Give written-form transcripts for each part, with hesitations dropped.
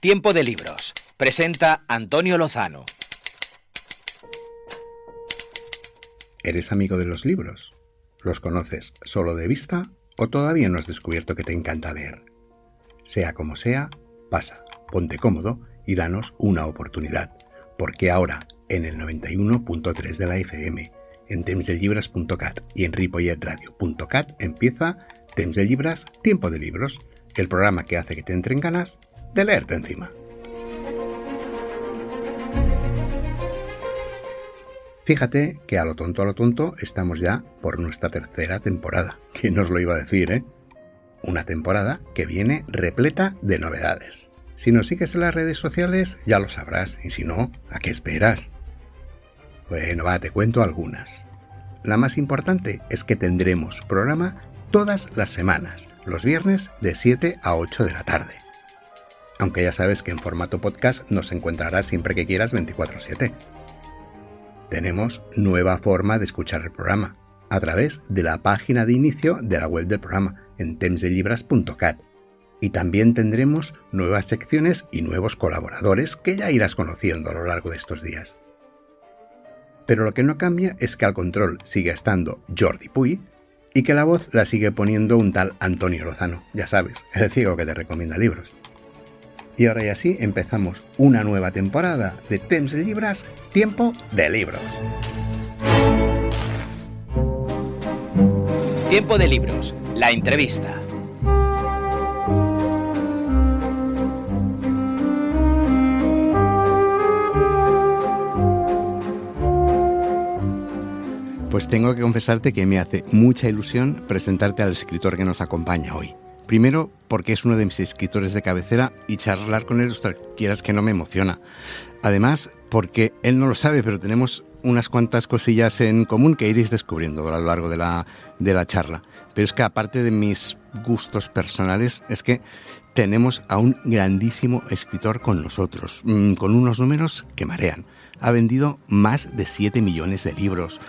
Tiempo de Libros. Presenta Antonio Lozano. ¿Eres amigo de los libros? ¿Los conoces solo de vista o todavía no has descubierto que te encanta leer? Sea como sea, pasa, ponte cómodo y danos una oportunidad, porque ahora, en el 91.3 de la FM, en tempsdelllibres.cat y en ripolletradio.cat empieza Temps de Llibres, Tiempo de Libros, el programa que hace que te entren ganas de leerte encima. Fíjate que a lo tonto estamos ya por nuestra tercera temporada. ¿Quién nos lo iba a decir, eh? Una temporada que viene repleta de novedades. Si nos sigues en las redes sociales ya lo sabrás, y si no, ¿a qué esperas? Bueno, te cuento algunas. La más importante es que tendremos programa todas las semanas, los viernes de 7 a 8 de la tarde. Aunque ya sabes que en formato podcast nos encontrarás siempre que quieras 24/7. Tenemos nueva forma de escuchar el programa, a través de la página de inicio de la web del programa, en tempsdelllibres.cat. Y también tendremos nuevas secciones y nuevos colaboradores que ya irás conociendo a lo largo de estos días. Pero lo que no cambia es que al control sigue estando Jordi Puy y que la voz la sigue poniendo un tal Antonio Lozano, ya sabes, el ciego que te recomienda libros. Y ahora ya sí, empezamos una nueva temporada de Temps de Llibres, Tiempo de Libros. Tiempo de Libros, la entrevista. Pues tengo que confesarte que me hace mucha ilusión presentarte al escritor que nos acompaña hoy. Primero, porque es uno de mis escritores de cabecera y charlar con él, quieras que no, me emociona. Además, porque él no lo sabe, pero tenemos unas cuantas cosillas en común que iréis descubriendo a lo largo de la charla. Pero es que aparte de mis gustos personales, es que tenemos a un grandísimo escritor con nosotros, con unos números que marean. Ha vendido más de 7 millones de libros.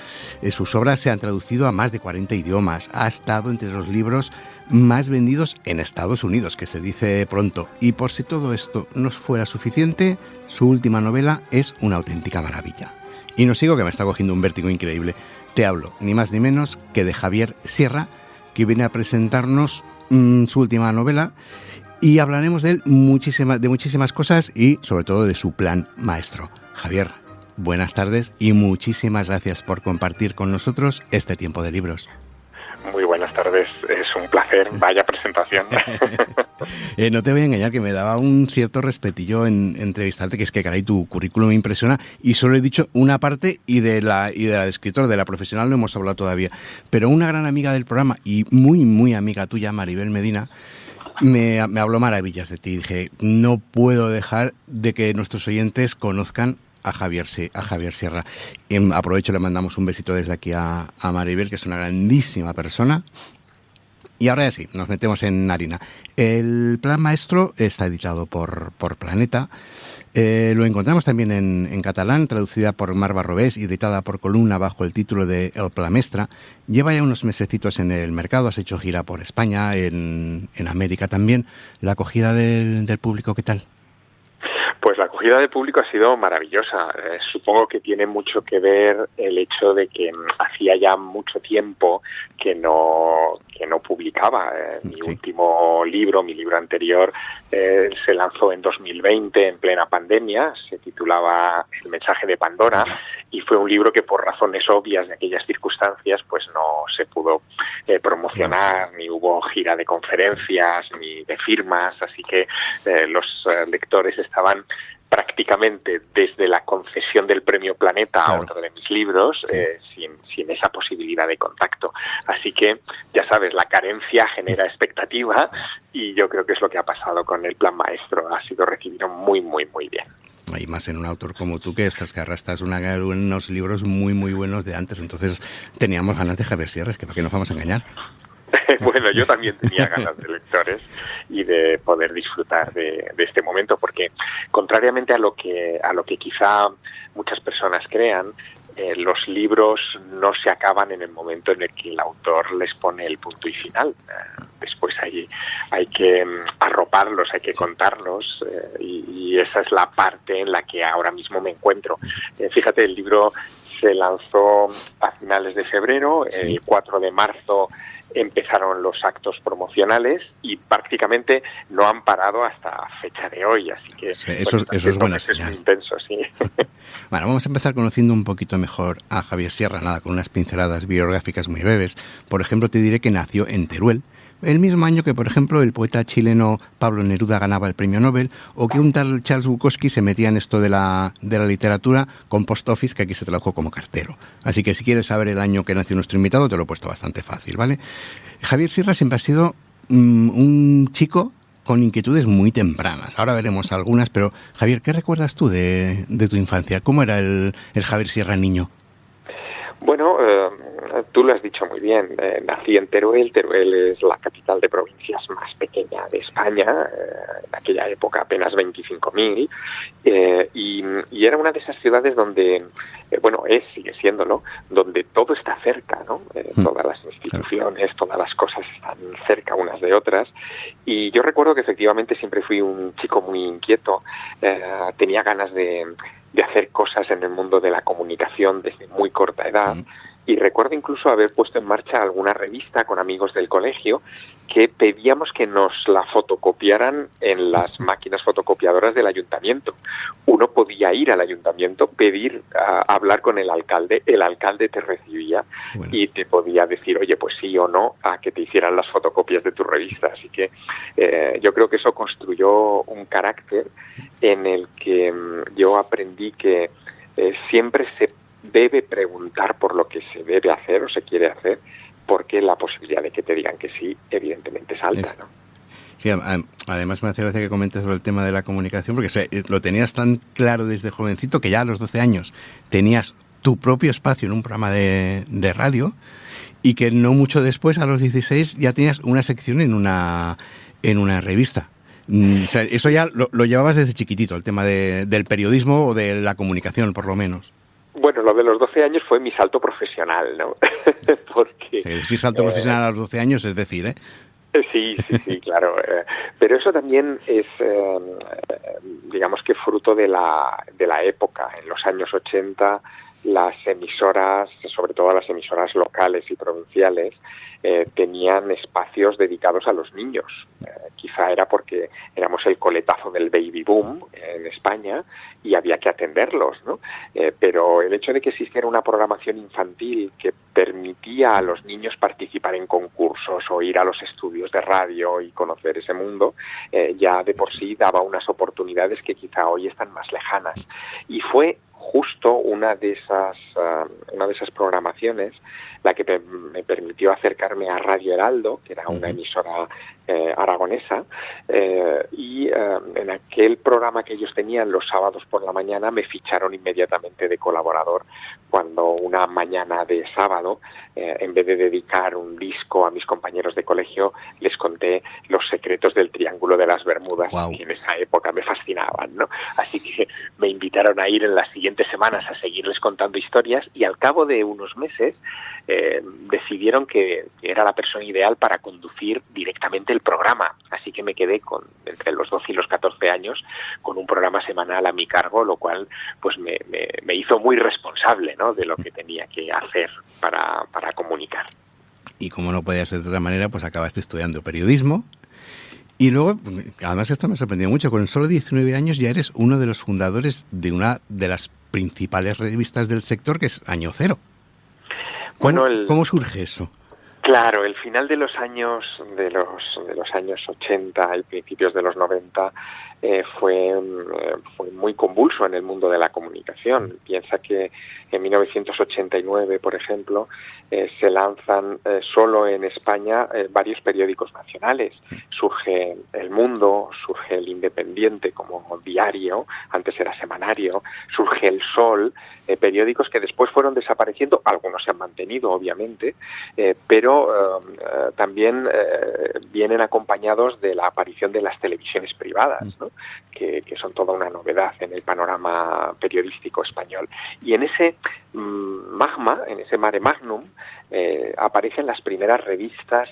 Sus obras se han traducido a más de 40 idiomas. Ha estado entre los libros más vendidos en Estados Unidos, que se dice pronto. Y por si todo esto no fuera suficiente, su última novela es una auténtica maravilla. Y no sigo, que me está cogiendo un vértigo increíble. Te hablo ni más ni menos que de Javier Sierra, que viene a presentarnos su última novela. Y hablaremos de él de muchísimas cosas y sobre todo de su plan maestro. Javier, buenas tardes y muchísimas gracias por compartir con nosotros este tiempo de libros. Muy buenas tardes, es un placer, vaya presentación. No te voy a engañar, que me daba un cierto respetillo en entrevistarte, que es que caray, tu currículum me impresiona, y solo he dicho una parte y de la de escritor, de la profesional no hemos hablado todavía, pero una gran amiga del programa y muy amiga tuya, Maribel Medina, me habló maravillas de ti. Dije, no puedo dejar de que nuestros oyentes conozcan a Javier Sierra. Y aprovecho, le mandamos un besito desde aquí a Maribel, que es una grandísima persona. Y ahora ya sí, nos metemos en harina. El plan maestro está editado por Planeta. Lo encontramos también en catalán, traducida por Mar Barrobés y editada por Columna bajo el título de El Pla Mestra. Lleva ya unos mesecitos en el mercado, has hecho gira por España, en América también. ¿La acogida del público qué tal? Pues la acogida del público ha sido maravillosa. Supongo que tiene mucho que ver el hecho de que hacía ya mucho tiempo que no publicaba. Mi último libro, mi libro anterior, se lanzó en 2020 en plena pandemia, se titulaba El mensaje de Pandora y fue un libro que por razones obvias de aquellas circunstancias pues no se pudo promocionar, ni hubo gira de conferencias, ni de firmas, así que los lectores estaban prácticamente desde la concesión del premio Planeta a otro de mis libros, sin esa posibilidad de contacto. Así que, ya sabes, la carencia genera expectativa y yo creo que es lo que ha pasado con el plan maestro. Ha sido recibido muy bien. Y más en un autor como tú, que arrastras unos libros muy buenos de antes. Entonces teníamos ganas de Javier Sierra, que para qué nos vamos a engañar. Bueno, yo también tenía ganas de lectores y de poder disfrutar de este momento, porque contrariamente a lo que quizá muchas personas crean, los libros no se acaban en el momento en el que el autor les pone el punto y final. Después hay que arroparlos, hay que contarlos, y esa es la parte en la que ahora mismo me encuentro. Fíjate, el libro se lanzó a finales de febrero, sí. El 4 de marzo empezaron los actos promocionales y prácticamente no han parado hasta fecha de hoy, así que sí, eso es buena señal. Es muy intenso, sí. Bueno, vamos a empezar conociendo un poquito mejor a Javier Sierra, con unas pinceladas biográficas muy breves. Por ejemplo, te diré que nació en Teruel, el mismo año que, por ejemplo, el poeta chileno Pablo Neruda ganaba el premio Nobel, o que un tal Charles Bukowski se metía en esto de la literatura con Post Office, que aquí se tradujo como cartero. Así que si quieres saber el año que nació nuestro invitado, te lo he puesto bastante fácil, ¿vale? Javier Sierra siempre ha sido un chico con inquietudes muy tempranas. Ahora veremos algunas, pero Javier, ¿qué recuerdas tú de tu infancia? ¿Cómo era el Javier Sierra niño? Bueno, tú lo has dicho muy bien. Nací en Teruel. Teruel es la capital de provincias más pequeña de España. En aquella época apenas 25.000. Y era una de esas ciudades donde, sigue siéndolo, donde todo está cerca, ¿no? Todas las instituciones, todas las cosas están cerca unas de otras. Y yo recuerdo que efectivamente siempre fui un chico muy inquieto. Tenía ganas de hacer cosas en el mundo de la comunicación desde muy corta edad. Y recuerdo incluso haber puesto en marcha alguna revista con amigos del colegio que pedíamos que nos la fotocopiaran en las máquinas fotocopiadoras del ayuntamiento. Uno podía ir al ayuntamiento, pedir hablar con el alcalde te recibía y te podía decir, oye, pues sí o no, a que te hicieran las fotocopias de tu revista. Así que yo creo que eso construyó un carácter en el que yo aprendí que siempre se debe preguntar por lo que se debe hacer o se quiere hacer, porque la posibilidad de que te digan que sí, evidentemente es alta, ¿no? Sí, además me hace gracia que comentes sobre el tema de la comunicación, porque lo tenías tan claro desde jovencito que ya a los 12 años tenías tu propio espacio en un programa de radio, y que no mucho después, a los 16, ya tenías una sección en una revista. O sea, eso ya lo llevabas desde chiquitito, el tema del periodismo o de la comunicación, por lo menos. Bueno, lo de los 12 años fue mi salto profesional, ¿no? Porque sí, decir salto profesional a los 12 años es decir, ¿eh? Sí, claro. Pero eso también es, digamos que fruto de la época. En los años 80, las emisoras, sobre todo las emisoras locales y provinciales, tenían espacios dedicados a los niños. Quizá era porque éramos el coletazo del baby boom en España y había que atenderlos, ¿no? Pero el hecho de que existiera una programación infantil que permitía a los niños participar en concursos o ir a los estudios de radio y conocer ese mundo, ya de por sí daba unas oportunidades que quizá hoy están más lejanas. Y fue justo una de esas programaciones la que me permitió acercarme a Radio Heraldo, que era una emisora aragonesa, y en aquel programa que ellos tenían los sábados por la mañana me ficharon inmediatamente de colaborador, cuando una mañana de sábado, en vez de dedicar un disco a mis compañeros de colegio, les conté los secretos del Triángulo de las Bermudas, que en esa época me fascinaban, ¿no? Así que me invitaron a ir en las siguientes semanas a seguirles contando historias, y al cabo de unos meses decidieron que era la persona ideal para conducir directamente el programa. Así que me quedé entre los 12 y los 14 años con un programa semanal a mi cargo, lo cual pues me hizo muy responsable, ¿no?, de lo que tenía que hacer para comunicar. Y como no podía ser de otra manera, pues acabaste estudiando periodismo. Y luego, además esto me sorprendió mucho, con solo 19 años ya eres uno de los fundadores de una de las principales revistas del sector, que es Año Cero. ¿Cómo surge eso? Claro, el final de los años 80 y principios de los 90 fue muy convulso en el mundo de la comunicación. Piensa que en 1989, por ejemplo, se lanzan solo en España varios periódicos nacionales. Surge El Mundo, surge El Independiente como diario, antes era semanario, surge El Sol, periódicos que después fueron desapareciendo, algunos se han mantenido obviamente, pero pero también vienen acompañados de la aparición de las televisiones privadas, ¿no? que son toda una novedad en el panorama periodístico español. Y en ese magma, en ese mare magnum, aparecen las primeras revistas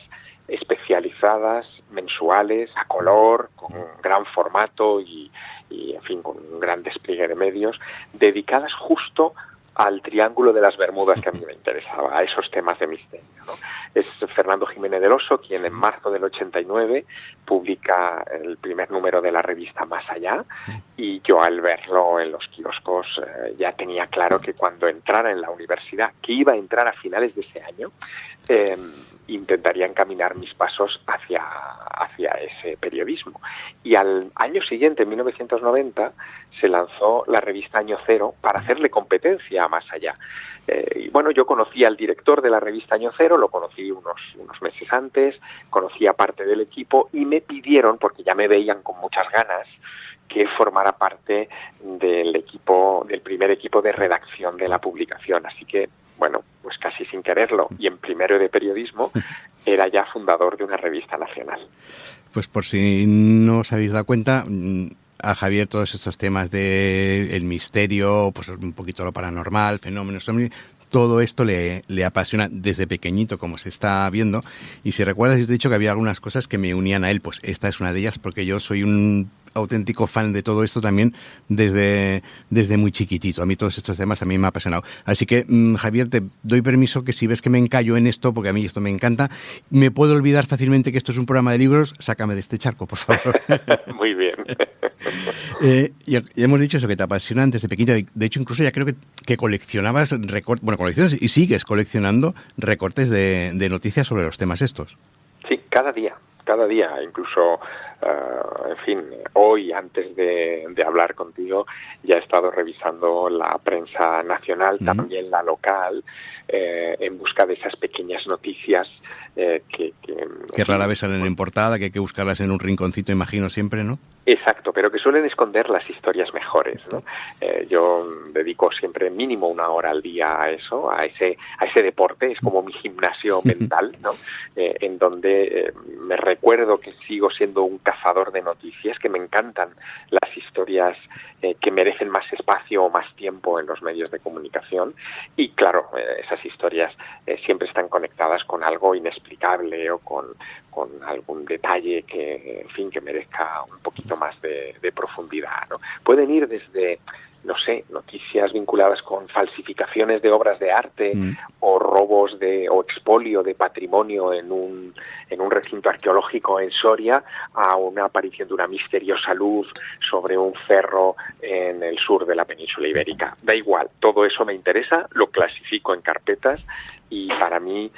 especializadas, mensuales, a color, con gran formato y en fin, con un gran despliegue de medios, dedicadas justo al Triángulo de las Bermudas que a mí me interesaba, a esos temas de misterio, ¿no? Es Fernando Jiménez del Oso quien en marzo del 89 publica el primer número de la revista Más Allá, y yo al verlo en los kioscos ya tenía claro que cuando entrara en la universidad, que iba a entrar a finales de ese año, intentaría encaminar mis pasos hacia ese periodismo. Y al año siguiente, en 1990, se lanzó la revista Año Cero para hacerle competencia a Más Allá. Y bueno, yo conocí al director de la revista Año Cero, lo conocí unos meses antes, conocí a parte del equipo y me pidieron, porque ya me veían con muchas ganas, que formara parte del primer equipo de redacción de la publicación. Así que, bueno, pues casi sin quererlo, y en primero de periodismo, era ya fundador de una revista nacional. Pues por si no os habéis dado cuenta, a Javier todos estos temas de el misterio, pues un poquito lo paranormal, fenómenos, todo esto le apasiona desde pequeñito, como se está viendo. Y si recuerdas, yo te he dicho que había algunas cosas que me unían a él, pues esta es una de ellas, porque yo soy un auténtico fan de todo esto también desde muy chiquitito. A mí todos estos temas a mí me ha apasionado. Así que, Javier, te doy permiso que si ves que me encallo en esto, porque a mí esto me encanta, me puedo olvidar fácilmente que esto es un programa de libros, sácame de este charco, por favor. Muy bien. Y hemos dicho eso, que te apasiona desde pequeño. De hecho, incluso ya creo que coleccionabas recortes, bueno, coleccionas y sigues coleccionando recortes de noticias sobre los temas estos. Sí, cada día, incluso, en fin, hoy antes de hablar contigo ya he estado revisando la prensa nacional, también la local, en busca de esas pequeñas noticias que rara vez salen en portada, que hay que buscarlas en un rinconcito, imagino, siempre, ¿no? Exacto, pero que suelen esconder las historias mejores, ¿no? Yo dedico siempre mínimo 1 hora al día a eso, a ese deporte, es como mi gimnasio mental, ¿no? En donde me recuerdo que sigo siendo un cazador de noticias, que me encantan las historias que merecen más espacio o más tiempo en los medios de comunicación, y claro, esas historias siempre están conectadas con algo inexplicable o con algún detalle que, en fin, que merezca un poquito más de profundidad, ¿no? Pueden ir desde, no sé, noticias vinculadas con falsificaciones de obras de arte o robos o expolio de patrimonio en un recinto arqueológico en Soria, a una aparición de una misteriosa luz sobre un cerro en el sur de la península ibérica. Da igual, todo eso me interesa, lo clasifico en carpetas y para mí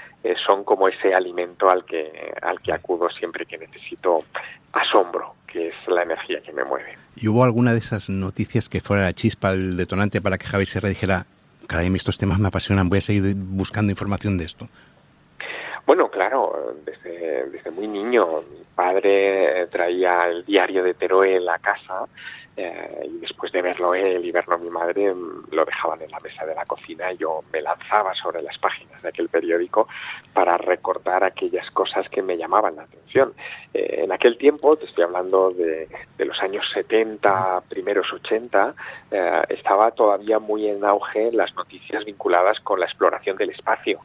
son como ese alimento al que acudo siempre que necesito asombro, que es la energía que me mueve. ¿Y hubo alguna de esas noticias que fuera la chispa, el detonante para que Javier Serra dijera, caray, estos temas me apasionan, voy a seguir buscando información de esto? Bueno, claro, desde muy niño mi padre traía el diario de Teruel a casa, y después de verlo él y verlo mi madre, lo dejaban en la mesa de la cocina y yo me lanzaba sobre las páginas de aquel periódico para recortar aquellas cosas que me llamaban la atención. En aquel tiempo, te estoy hablando de los años 70, primeros 80, estaba todavía muy en auge las noticias vinculadas con la exploración del espacio.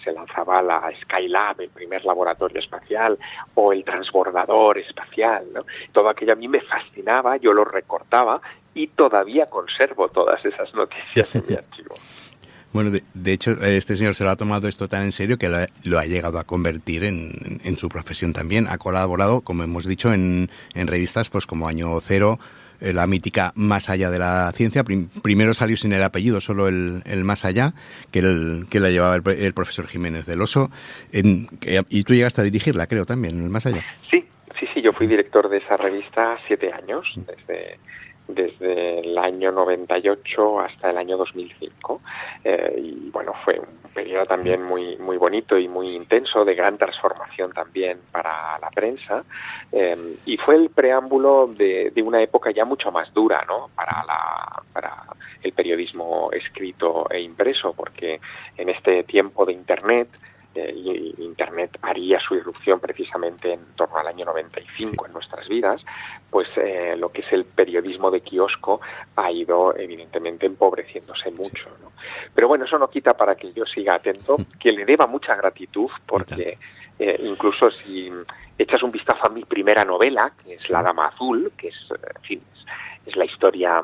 Se lanzaba la Skylab, el primer laboratorio espacial, o el transbordador espacial, ¿no? Todo aquello a mí me fascinaba, yo lo recortaba y todavía conservo todas esas noticias en mi archivo. Bueno, de hecho, este señor se lo ha tomado esto tan en serio que lo ha llegado a convertir en su profesión también. Ha colaborado, como hemos dicho, en revistas pues como Año Cero, la mítica Más Allá de la Ciencia. Primero salió sin el apellido, solo el Más Allá, que la llevaba el profesor Jiménez del Oso. Y tú llegaste a dirigirla, creo, también, el Más Allá. Sí, yo fui director de esa revista 7 años, desde el año 98 hasta el año 2005. Y bueno, fue un periodo también muy, muy bonito y muy intenso, de gran transformación también para la prensa. Y fue el preámbulo de una época ya mucho más dura, ¿no? Para el periodismo escrito e impreso, porque en este tiempo de Internet y Internet haría su irrupción precisamente en torno al año 95 en nuestras vidas, pues lo que es el periodismo de kiosco ha ido evidentemente empobreciéndose mucho, ¿no? Pero bueno, eso no quita para que yo siga atento, que le deba mucha gratitud, porque incluso si echas un vistazo a mi primera novela, que es La Dama Azul, que es, en fin, es la historia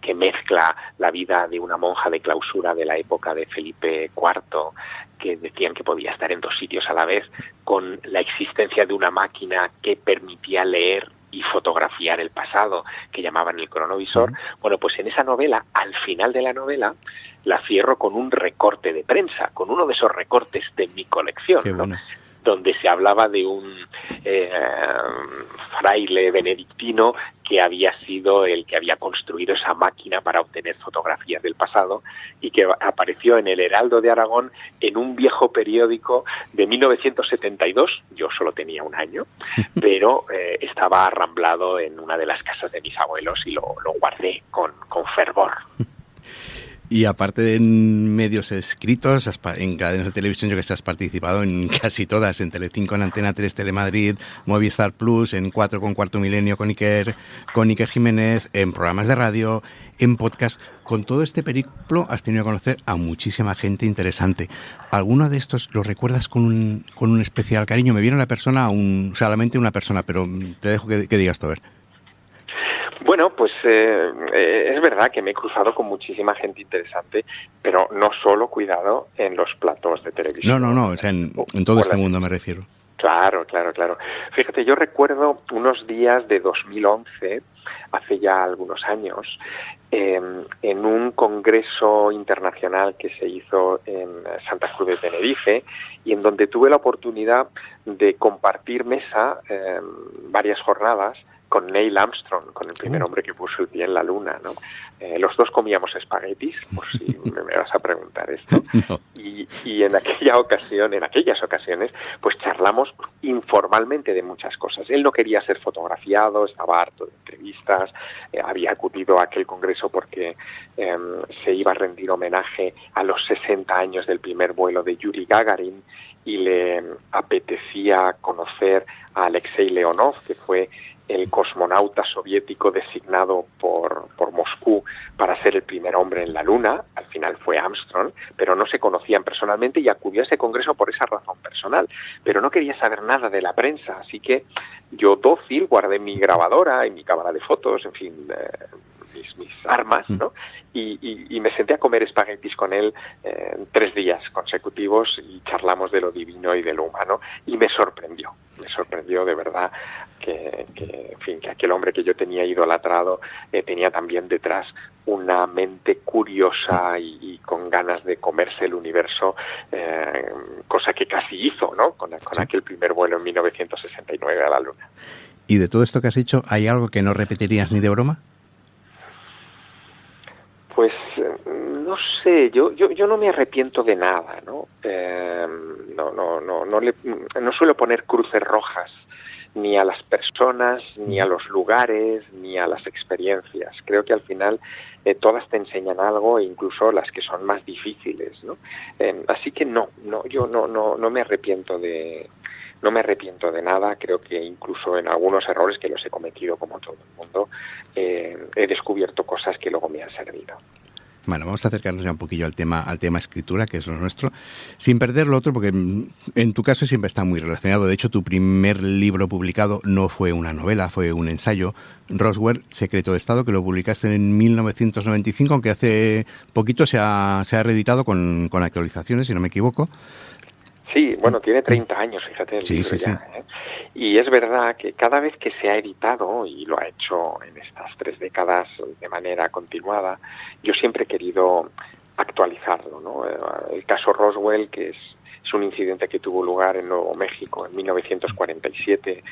que mezcla la vida de una monja de clausura de la época de Felipe IV, que decían que podía estar en 2 sitios a la vez, con la existencia de una máquina que permitía leer y fotografiar el pasado, que llamaban el cronovisor. Bueno, pues en esa novela, al final de la novela, la cierro con un recorte de prensa, con uno de esos recortes de mi colección, Qué bueno. ¿no? Donde se hablaba de un fraile benedictino que había sido el que había construido esa máquina para obtener fotografías del pasado y que apareció en el Heraldo de Aragón en un viejo periódico de 1972. Yo solo tenía 1 año, pero estaba arramblado en una de las casas de mis abuelos y lo guardé con fervor. Y aparte de en medios escritos, en cadenas de televisión, yo que sé, has participado en casi todas, en Telecinco, en Antena 3, Telemadrid, Movistar Plus, en 4 con Cuarto Milenio con Iker Jiménez, en programas de radio, en podcast. Con todo este periplo has tenido que conocer a muchísima gente interesante. ¿Alguno de estos lo recuerdas con un especial cariño? Me viene la persona, solamente una persona, pero te dejo que digas tú, a ver. Bueno, pues es verdad que me he cruzado con muchísima gente interesante, pero no solo, cuidado, en los platos de televisión. No, o sea, en todo este mundo me refiero. Claro. Fíjate, yo recuerdo unos días de 2011, hace ya algunos años, en un congreso internacional que se hizo en Santa Cruz de Tenerife y en donde tuve la oportunidad de compartir mesa varias jornadas con Neil Armstrong, con el primer hombre que puso el pie en la luna, ¿no? Los dos comíamos espaguetis, por si me vas a preguntar esto. No. Y en aquellas ocasiones, pues charlamos informalmente de muchas cosas. Él no quería ser fotografiado, estaba harto de entrevistas, había acudido a aquel congreso porque se iba a rendir homenaje a los 60 años del primer vuelo de Yuri Gagarin y le apetecía conocer a Alexei Leonov, que fue el cosmonauta soviético designado por Moscú para ser el primer hombre en la Luna. Al final fue Armstrong, pero no se conocían personalmente y acudió a ese congreso por esa razón personal. Pero no quería saber nada de la prensa, así que yo dócil guardé mi grabadora y mi cámara de fotos, en fin, mis armas, ¿no? Y me senté a comer espaguetis con él 3 días consecutivos y charlamos de lo divino y de lo humano y me sorprendió de verdad que aquel hombre que yo tenía idolatrado tenía también detrás una mente curiosa y con ganas de comerse el universo, cosa que casi hizo, ¿no? Con aquel primer vuelo en 1969 a la Luna. ¿Y de todo esto que has hecho, hay algo que no repetirías ni de broma? Pues no sé, yo no me arrepiento de nada, ¿no? No suelo poner cruces rojas ni a las personas, ni a los lugares, ni a las experiencias. Creo que al final todas te enseñan algo, incluso las que son más difíciles, ¿no? Así que yo no me arrepiento de nada. Creo que incluso en algunos errores que los he cometido como todo el mundo, he descubierto cosas que luego me han servido. Bueno, vamos a acercarnos ya un poquillo al tema escritura, que es lo nuestro, sin perder lo otro, porque en tu caso siempre está muy relacionado. De hecho, tu primer libro publicado no fue una novela, fue un ensayo, Roswell, Secreto de Estado, que lo publicaste en 1995, aunque hace poquito se ha reeditado con actualizaciones, si no me equivoco. Sí, bueno, tiene 30 años, fíjate, el libro ya. Y es verdad que cada vez que se ha editado, y lo ha hecho en estas 3 décadas de manera continuada, yo siempre he querido actualizarlo, ¿no? El caso Roswell, que es un incidente que tuvo lugar en Nuevo México en 1947,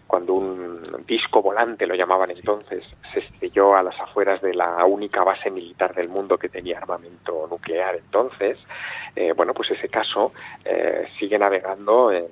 cuando un disco volante, lo llamaban entonces, se estrelló a las afueras de la única base militar del mundo que tenía armamento nuclear entonces. Bueno, pues ese caso sigue navegando en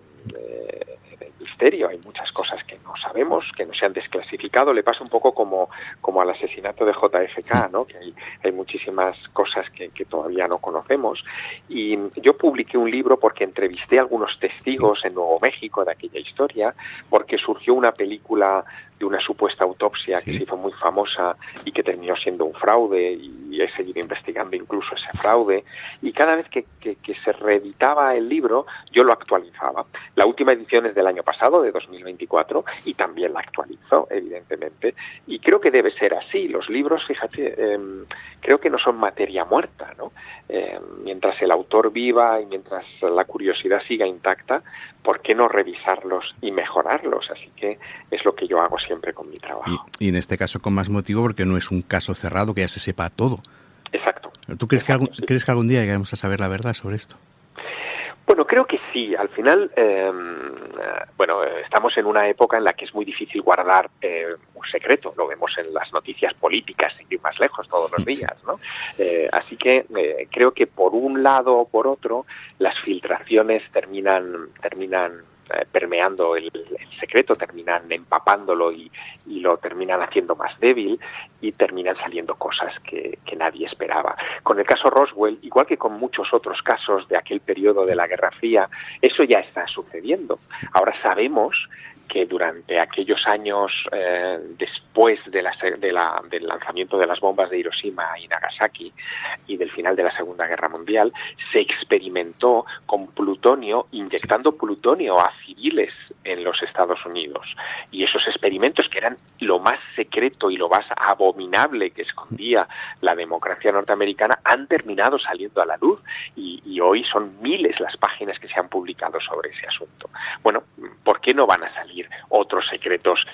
el misterio, hay muchas cosas que no sabemos, que no se han desclasificado. Le pasa un poco como al asesinato de JFK, ¿no? Que hay muchísimas cosas que todavía no conocemos. Y yo publiqué un libro porque entrevisté a algunos testigos en Nuevo México de aquella historia, porque surgió una película de una supuesta autopsia que se hizo muy famosa y que terminó siendo un fraude, y he seguido investigando incluso ese fraude, y cada vez que se reeditaba el libro yo lo actualizaba. La última edición es del año pasado, de 2024, y también la actualizo, evidentemente, y creo que debe ser así. Los libros, fíjate, creo que no son materia muerta, ¿no? Mientras el autor viva y mientras la curiosidad siga intacta, ¿por qué no revisarlos y mejorarlos? Así que es lo que yo hago siempre con mi trabajo. Y en este caso con más motivo, porque no es un caso cerrado que ya se sepa todo. Exacto. ¿Tú crees que algún día llegaremos a saber la verdad sobre esto? Bueno, creo que sí. Al final, estamos en una época en la que es muy difícil guardar un secreto. Lo vemos en las noticias políticas, sin ir más lejos, todos los días, ¿no? Así que creo que por un lado o por otro, las filtraciones terminan permeando el secreto, terminan empapándolo y lo terminan haciendo más débil, y terminan saliendo cosas que nadie esperaba. Con el caso Roswell, igual que con muchos otros casos de aquel periodo de la Guerra Fría, eso ya está sucediendo. Ahora sabemos que durante aquellos años después del lanzamiento de las bombas de Hiroshima y Nagasaki y del final de la Segunda Guerra Mundial, se experimentó con plutonio, inyectando plutonio a civiles en los Estados Unidos. Y esos experimentos, que eran lo más secreto y lo más abominable que escondía la democracia norteamericana, han terminado saliendo a la luz, y hoy son miles las páginas que se han publicado sobre ese asunto. Bueno, ¿por qué no van a salir otros secretos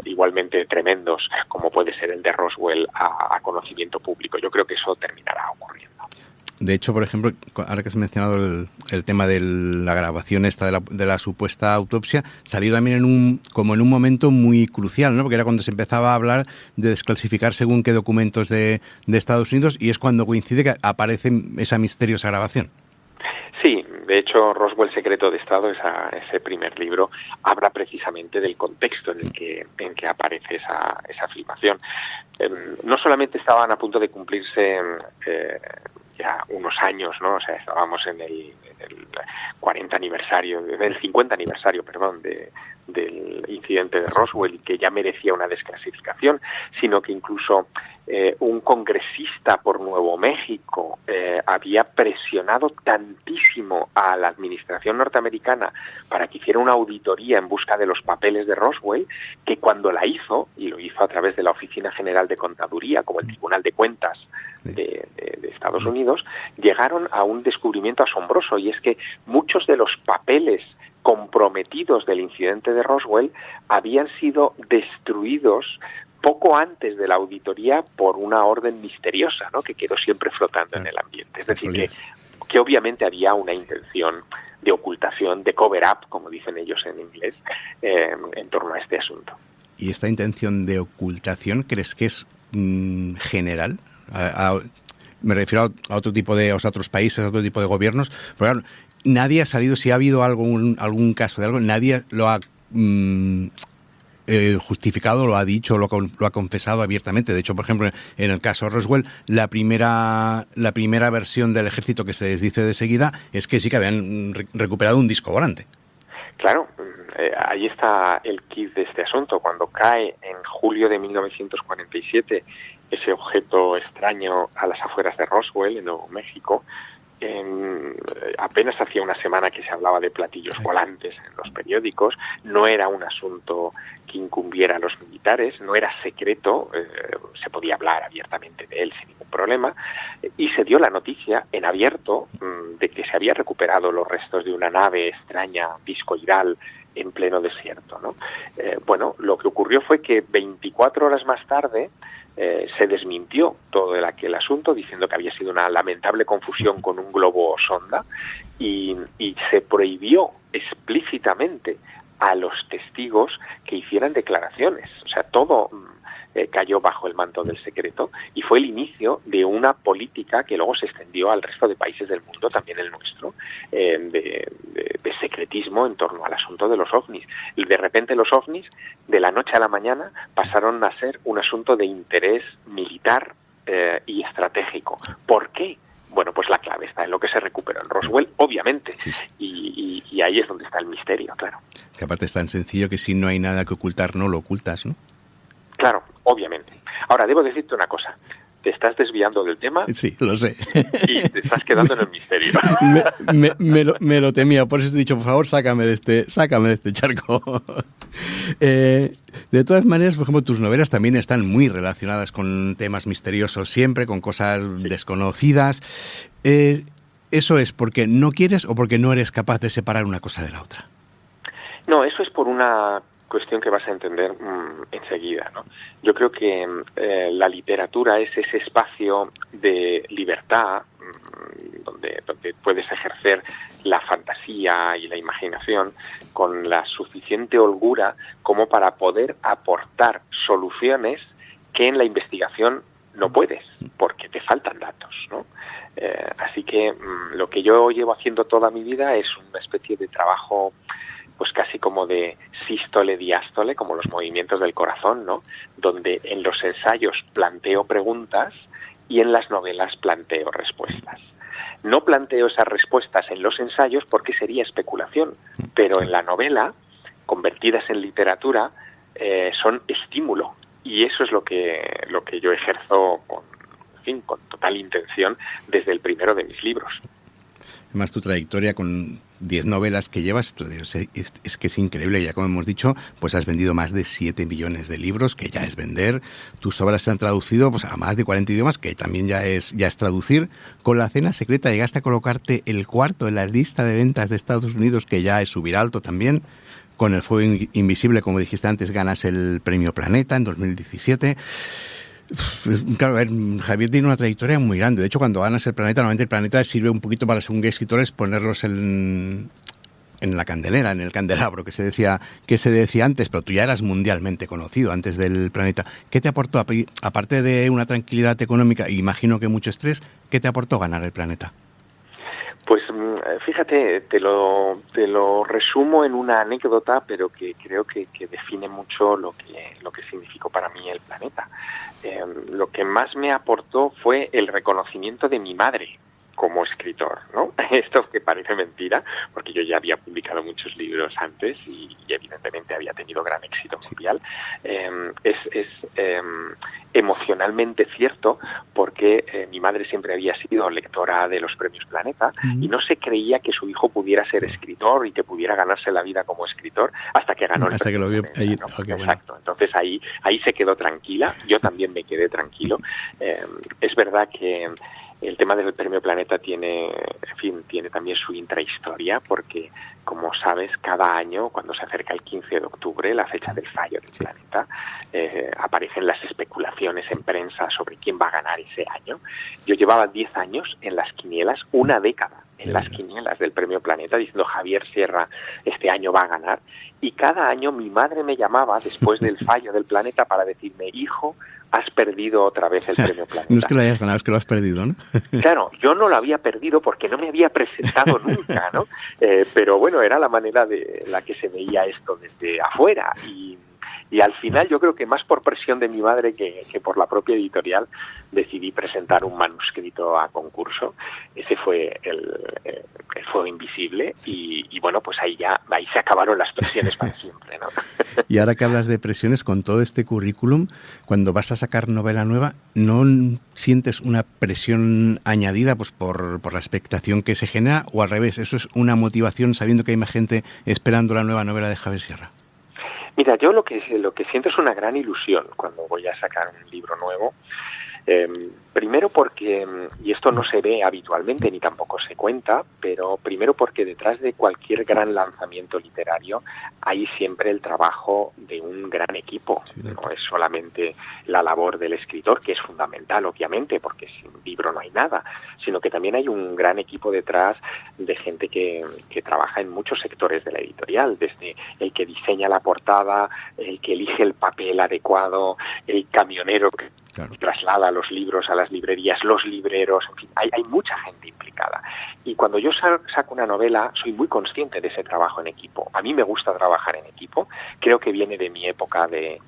igualmente tremendos, como puede ser el de Roswell, a conocimiento público? Yo creo que eso terminará ocurriendo. De hecho, por ejemplo, ahora que has mencionado el tema de la grabación esta de la supuesta autopsia, salió también en un momento muy crucial, ¿no? Porque era cuando se empezaba a hablar de desclasificar según qué documentos de Estados Unidos, y es cuando coincide que aparece esa misteriosa grabación. Sí, de hecho, Roswell, Secreto de Estado, ese primer libro, habla precisamente del contexto en que aparece esa filmación. No solamente estaban a punto de cumplirse ya unos años, ¿no? O sea, estábamos en el 50 aniversario del incidente de Roswell, y que ya merecía una desclasificación, sino que incluso un congresista por Nuevo México había presionado tantísimo a la administración norteamericana para que hiciera una auditoría en busca de los papeles de Roswell, que cuando la hizo, y lo hizo a través de la Oficina General de Contaduría, como el Tribunal de Cuentas de Estados Unidos, llegaron a un descubrimiento asombroso, y es que muchos de los papeles comprometidos del incidente de Roswell habían sido destruidos poco antes de la auditoría por una orden misteriosa, ¿no?, que quedó siempre flotando en el ambiente. Es decir, que obviamente había una intención de ocultación, de cover-up, como dicen ellos en inglés, en torno a este asunto. ¿Y esta intención de ocultación crees que es general? Me refiero a otro tipo de, otros países, a otro tipo de gobiernos, pero claro, nadie ha salido, si ha habido algún caso de algo, nadie lo ha justificado, lo ha dicho, lo ha confesado abiertamente. De hecho, por ejemplo, en el caso Roswell, la primera versión del ejército que se desdice de seguida es que sí que habían recuperado un disco volante. Claro, ahí está el kit de este asunto. Cuando cae en julio de 1947 ese objeto extraño a las afueras de Roswell, en Nuevo México, apenas hacía una semana que se hablaba de platillos volantes en los periódicos. No era un asunto que incumbiera a los militares, no era secreto, se podía hablar abiertamente de él sin ningún problema, y se dio la noticia en abierto de que se había recuperado los restos de una nave extraña discoidal en pleno desierto, ¿no? Bueno, lo que ocurrió fue que 24 horas más tarde se desmintió todo aquel asunto, diciendo que había sido una lamentable confusión con un globo sonda, y se prohibió explícitamente a los testigos que hicieran declaraciones. O sea, todo cayó bajo el manto del secreto y fue el inicio de una política que luego se extendió al resto de países del mundo, también el nuestro, de secretismo en torno al asunto de los ovnis. Y de repente los ovnis, de la noche a la mañana, pasaron a ser un asunto de interés militar y estratégico. ¿Por qué? Bueno, pues la clave está en lo que se recuperó en Roswell, obviamente, sí. Y ahí es donde está el misterio, claro. Que aparte es tan sencillo que si no hay nada que ocultar, no lo ocultas, ¿no? Claro, obviamente. Ahora, debo decirte una cosa. Te estás desviando del tema. Sí, lo sé. Y te estás quedando en el misterio. me lo temía, por eso te he dicho, por favor, sácame de este charco. De todas maneras, por ejemplo, tus novelas también están muy relacionadas con temas misteriosos siempre, con cosas desconocidas. ¿Eso es porque no quieres o porque no eres capaz de separar una cosa de la otra? No, eso es por una cuestión que vas a entender enseguida, ¿no? Yo creo que la literatura es ese espacio de libertad donde puedes ejercer la fantasía y la imaginación con la suficiente holgura como para poder aportar soluciones que en la investigación no puedes, porque te faltan datos, ¿no? Así que lo que yo llevo haciendo toda mi vida es una especie de trabajo pues casi como de sístole-diástole, como los movimientos del corazón, ¿no? Donde en los ensayos planteo preguntas y en las novelas planteo respuestas. No planteo esas respuestas en los ensayos porque sería especulación, pero en la novela, convertidas en literatura, son estímulo. Y eso es lo que yo ejerzo con total intención desde el primero de mis libros. Además, tu trayectoria con 10 novelas que llevas es que es increíble. Ya como hemos dicho, pues has vendido más de 7 millones de libros, que ya es vender. Tus obras se han traducido pues a más de 40 idiomas, que también ya es traducir. Con La cena secreta llegaste a colocarte el 4 en la lista de ventas de Estados Unidos, que ya es subir alto también. Con El fuego invisible, como dijiste antes, ganas el premio Planeta en 2017. Claro, Javier tiene una trayectoria muy grande. De hecho, cuando ganas el Planeta, normalmente el Planeta sirve un poquito para, según qué escritores, ponerlos en la candelera, en el candelabro que se decía antes, pero tú ya eras mundialmente conocido antes del Planeta. ¿Qué te aportó, aparte de una tranquilidad económica, imagino que mucho estrés, qué te aportó ganar el Planeta? Pues fíjate, te lo resumo en una anécdota, pero que creo que define mucho lo que significó para mí el Planeta. Lo que más me aportó fue el reconocimiento de mi madre como escritor, ¿no? Esto que parece mentira, porque yo ya había publicado muchos libros antes y evidentemente había tenido gran éxito mundial. Es emocionalmente cierto porque mi madre siempre había sido lectora de los premios Planeta y no se creía que su hijo pudiera ser escritor y que pudiera ganarse la vida como escritor hasta que ganó el premio. Hasta que lo vio ahí, ¿no? Okay, exacto. Bueno. Entonces ahí se quedó tranquila, yo también me quedé tranquilo. Es verdad que el tema del premio Planeta tiene también su intrahistoria, porque, como sabes, cada año, cuando se acerca el 15 de octubre, la fecha del fallo del Planeta, aparecen las especulaciones en prensa sobre quién va a ganar ese año. Yo llevaba 10 años en las quinielas, una década en las quinielas del premio Planeta, diciendo Javier Sierra este año va a ganar, y cada año mi madre me llamaba después del fallo del Planeta para decirme, hijo, has perdido otra vez el premio Planeta. No es que lo hayas ganado, es que lo has perdido, ¿no? Claro, yo no lo había perdido porque no me había presentado nunca, ¿no? Pero bueno, era la manera de la que se veía esto desde afuera y al final yo creo que más por presión de mi madre que por la propia editorial decidí presentar un manuscrito a concurso. Ese fue el fuego invisible y bueno, pues ahí se acabaron las presiones para siempre, ¿no? Y ahora que hablas de presiones, con todo este currículum, cuando vas a sacar novela nueva, ¿no sientes una presión añadida pues por la expectación que se genera o al revés? ¿Eso es una motivación sabiendo que hay más gente esperando la nueva novela de Javier Sierra? Mira, yo lo que siento es una gran ilusión cuando voy a sacar un libro nuevo. Primero porque, y esto no se ve habitualmente ni tampoco se cuenta, pero primero porque detrás de cualquier gran lanzamiento literario hay siempre el trabajo de un gran equipo. No es solamente la labor del escritor, que es fundamental, obviamente, porque sin libro no hay nada, sino que también hay un gran equipo detrás de gente que trabaja en muchos sectores de la editorial, desde el que diseña la portada, el que elige el papel adecuado, el camionero que traslada los libros a las librerías, los libreros, en fin, hay mucha gente implicada. Y cuando yo saco una novela, soy muy consciente de ese trabajo en equipo. A mí me gusta trabajar en equipo, creo que viene de mi época de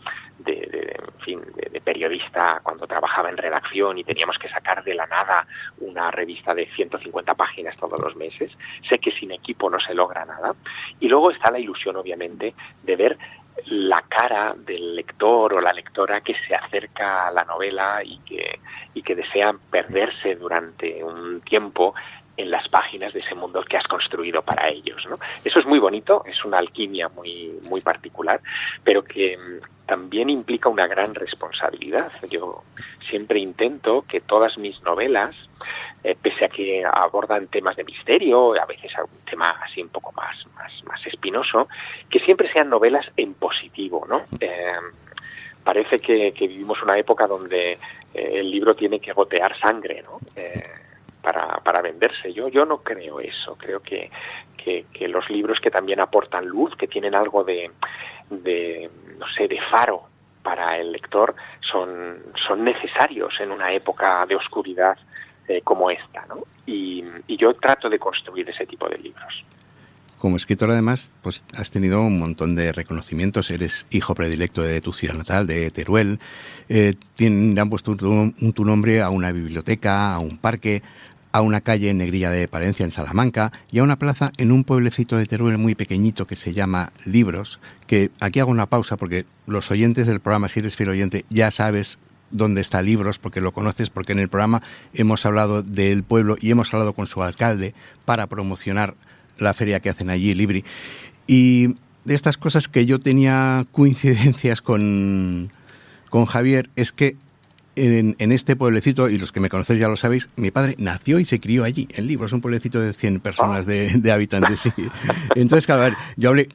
periodista, cuando trabajaba en redacción y teníamos que sacar de la nada una revista de 150 páginas todos los meses. Sé que sin equipo no se logra nada. Y luego está la ilusión, obviamente, de ver la cara del lector o la lectora que se acerca a la novela y que desean perderse durante un tiempo en las páginas de ese mundo que has construido para ellos, ¿no? Eso es muy bonito, es una alquimia muy, muy particular, pero que también implica una gran responsabilidad. Yo siempre intento que todas mis novelas, pese a que abordan temas de misterio, a veces algún tema así un poco más espinoso, que siempre sean novelas en positivo, ¿no? Parece que vivimos una época donde el libro tiene que gotear sangre, ¿no? Para venderse. Yo no creo eso. Creo que los libros que también aportan luz, que tienen algo de faro para el lector, son necesarios en una época de oscuridad como esta, ¿no? Y yo trato de construir ese tipo de libros. Como escritor, además, pues has tenido un montón de reconocimientos. Eres hijo predilecto de tu ciudad natal, de Teruel. Le han puesto tu nombre a una biblioteca, a un parque, a una calle en Negrilla de Palencia, en Salamanca, y a una plaza en un pueblecito de Teruel muy pequeñito que se llama Libros, que aquí hago una pausa porque los oyentes del programa, si eres fiel oyente, ya sabes dónde está Libros, porque lo conoces, porque en el programa hemos hablado del pueblo y hemos hablado con su alcalde para promocionar la feria que hacen allí, Libri. Y de estas cosas que yo tenía coincidencias con Javier, es que en este pueblecito, y los que me conocéis ya lo sabéis, mi padre nació y se crió allí, en Libros, un pueblecito de 100 personas de habitantes. Sí. Entonces, claro, a ver, yo hablé,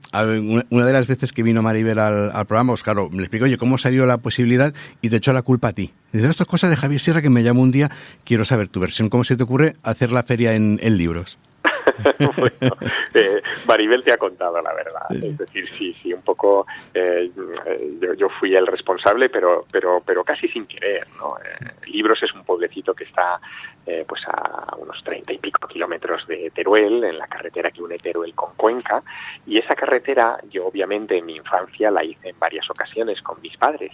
una de las veces que vino Maribel al programa, pues claro, me explico, oye, ¿cómo salió la posibilidad? Y te echó la culpa a ti. Dice, esto es cosa de Javier Sierra, que me llamó un día, quiero saber tu versión, ¿cómo se te ocurre hacer la feria en Libros? Bueno, Maribel te ha contado la verdad. Es decir, sí, un poco yo fui el responsable, pero casi sin querer, ¿no? Libros es un pueblecito que está pues a unos 30 y pico kilómetros de Teruel, en la carretera que une Teruel con Cuenca, y esa carretera yo obviamente en mi infancia la hice en varias ocasiones con mis padres,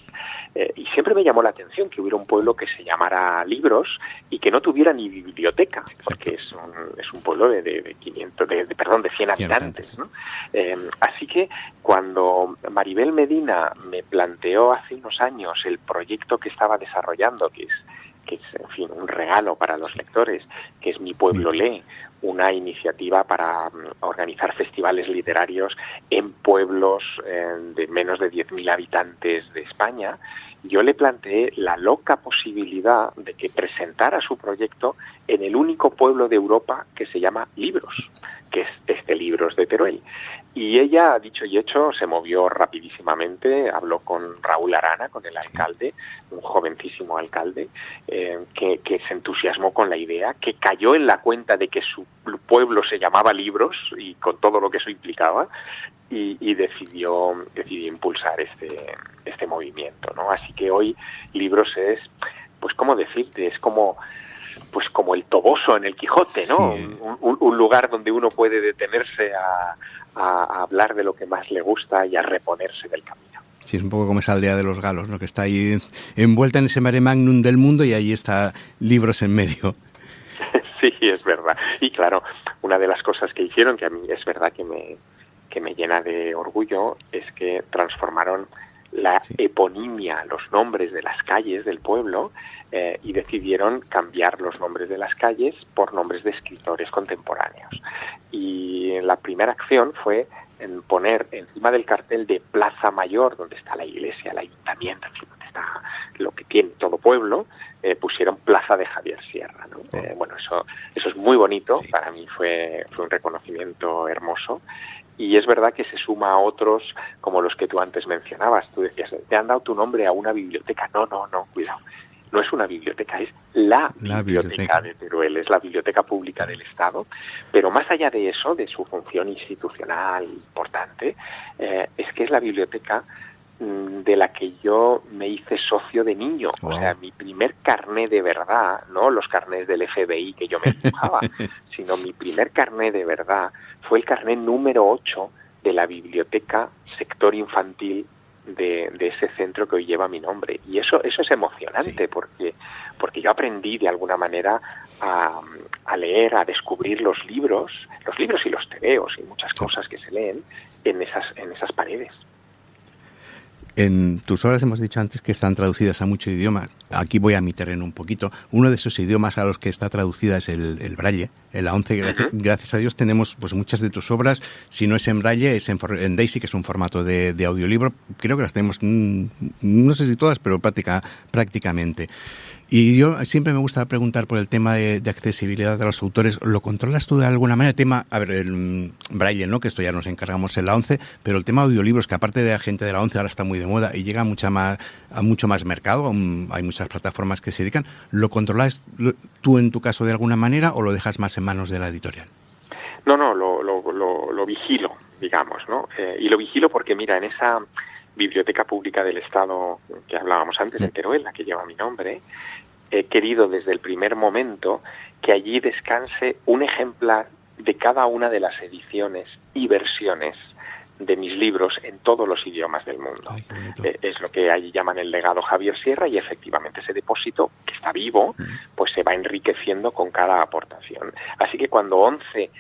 y siempre me llamó la atención que hubiera un pueblo que se llamara Libros y que no tuviera ni biblioteca, porque es un pueblo de 100 habitantes, ¿no? Así que cuando Maribel Medina me planteó hace unos años el proyecto que estaba desarrollando, que es en fin un regalo para los lectores, que es Mi Pueblo Lee, una iniciativa para organizar festivales literarios en pueblos de menos de 10.000 habitantes de España, yo le planteé la loca posibilidad de que presentara su proyecto en el único pueblo de Europa que se llama Libros, que es Libros de Teruel. Y ella, dicho y hecho, se movió rapidísimamente, habló con Raúl Arana, con el alcalde, un jovencísimo alcalde, que se entusiasmó con la idea, que cayó en la cuenta de que su pueblo se llamaba Libros, y con todo lo que eso implicaba, y decidió impulsar este movimiento, ¿no? Así que hoy Libros es, pues cómo decirte, es como el Toboso en el Quijote, ¿no? Sí. Un lugar donde uno puede detenerse a hablar de lo que más le gusta y a reponerse del camino. Sí, es un poco como esa aldea de los galos, ¿no? Que está ahí envuelta en ese mare magnum del mundo y ahí está Libros en medio. Sí, es verdad. Y claro, una de las cosas que hicieron, que a mí es verdad que me llena de orgullo, es que transformaron la eponimia, los nombres de las calles del pueblo, y decidieron cambiar los nombres de las calles por nombres de escritores contemporáneos. Y la primera acción fue en poner encima del cartel de Plaza Mayor, donde está la iglesia, el ayuntamiento, donde está lo que tiene todo pueblo pusieron Plaza de Javier Sierra, ¿no? Bueno, eso es muy bonito, sí. Para mí fue un reconocimiento hermoso. Y es verdad que se suma a otros como los que tú antes mencionabas. Tú decías, te han dado tu nombre a una biblioteca. No, cuidado. No es una biblioteca, es la biblioteca de Teruel, es la biblioteca pública del Estado. Pero más allá de eso, de su función institucional importante, es que es la biblioteca de la que yo me hice socio de niño. Wow. O sea, mi primer carné de verdad, no los carnés del FBI que yo me dibujaba, sino mi primer carné de verdad fue el carné número 8 de la biblioteca sector infantil de ese centro que hoy lleva mi nombre. Y eso es emocionante, sí. porque yo aprendí de alguna manera a leer, a descubrir los libros y los tebeos y muchas cosas que se leen en esas paredes. En tus obras hemos dicho antes que están traducidas a muchos idiomas. Aquí voy a mi terreno un poquito. Uno de esos idiomas a los que está traducida es el braille. En la 11, gracias a Dios, tenemos pues muchas de tus obras. Si no es en braille, es en Daisy, que es un formato de audiolibro. Creo que las tenemos, no sé si todas, pero prácticamente. Y yo siempre me gusta preguntar por el tema de accesibilidad de los autores. ¿Lo controlas tú de alguna manera? El tema, el braille, ¿no? Que esto ya nos encargamos en la 11, pero el tema de audiolibros, que aparte de la gente de la 11 ahora está muy de moda y llega a mucho más mercado, hay muchas plataformas que se dedican. ¿Lo controlas tú en tu caso de alguna manera o lo dejas más en manos de la editorial? No, lo vigilo, digamos, ¿no? Y lo vigilo porque, mira, en esa Biblioteca Pública del Estado que hablábamos antes, de Teruel, la que lleva mi nombre, he querido desde el primer momento que allí descanse un ejemplar de cada una de las ediciones y versiones de mis libros en todos los idiomas del mundo. Es lo que allí llaman el legado Javier Sierra, y efectivamente ese depósito, que está vivo, pues se va enriqueciendo con cada aportación. Así que cuando 11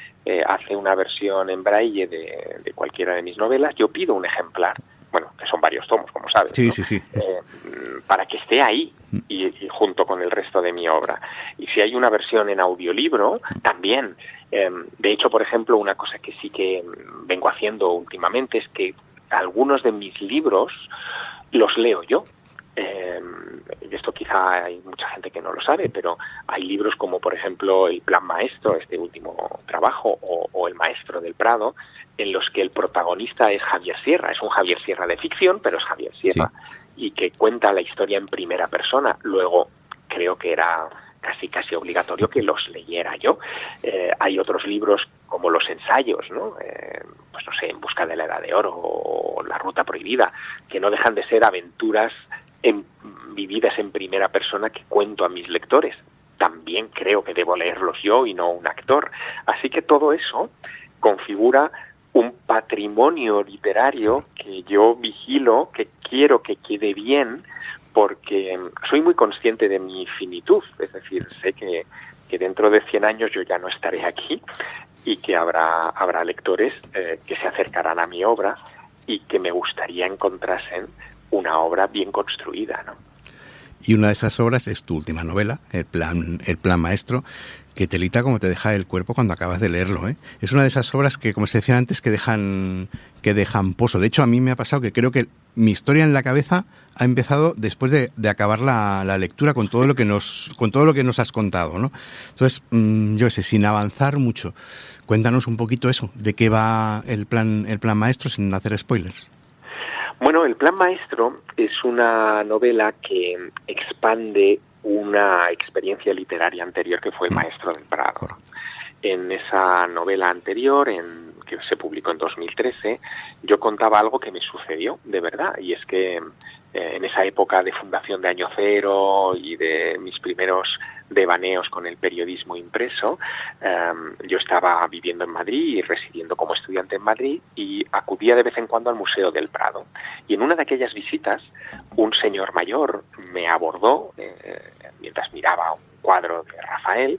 hace una versión en braille de cualquiera de mis novelas, yo pido un ejemplar, bueno, que son varios tomos, como sabes, sí, ¿no? Sí. Para que esté ahí y junto con el resto de mi obra. Y si hay una versión en audiolibro, también. De hecho, por ejemplo, una cosa que sí que vengo haciendo últimamente es que algunos de mis libros los leo yo. Esto quizá hay mucha gente que no lo sabe, pero hay libros como, por ejemplo, El Plan Maestro, este último trabajo, o El Maestro del Prado, en los que el protagonista es Javier Sierra. Es un Javier Sierra de ficción, pero es Javier Sierra, sí. Y que cuenta la historia en primera persona. Luego, creo que era casi obligatorio que los leyera yo. Hay otros libros como los ensayos, ¿no? Pues no sé, En Busca de la Edad de Oro o La Ruta Prohibida, que no dejan de ser aventuras vividas en primera persona que cuento a mis lectores. También creo que debo leerlos yo y no un actor. Así que todo eso configura un patrimonio literario que yo vigilo, que quiero que quede bien, porque soy muy consciente de mi finitud. Es decir, sé que dentro de 100 años yo ya no estaré aquí y que habrá lectores que se acercarán a mi obra y que me gustaría encontrasen una obra bien construida, ¿no? Y una de esas obras es tu última novela, El Plan Maestro, que telita como te deja el cuerpo cuando acabas de leerlo, ¿eh? Es una de esas obras que, como se decía antes, que dejan pozo. De hecho, a mí me ha pasado que creo que mi historia en la cabeza ha empezado después de acabar la lectura con todo lo que nos has contado, ¿no? Entonces, yo sé, sin avanzar mucho, cuéntanos un poquito eso, de qué va el plan Maestro, sin hacer spoilers. Bueno, El Plan Maestro es una novela que expande una experiencia literaria anterior que fue El Maestro del Prado. En esa novela anterior, que se publicó en 2013, yo contaba algo que me sucedió de verdad, y es que en esa época de fundación de Año Cero y de mis primeros devaneos con el periodismo impreso, yo estaba viviendo en Madrid y residiendo como estudiante en Madrid, y acudía de vez en cuando al Museo del Prado. Y en una de aquellas visitas, un señor mayor me abordó mientras miraba un cuadro de Rafael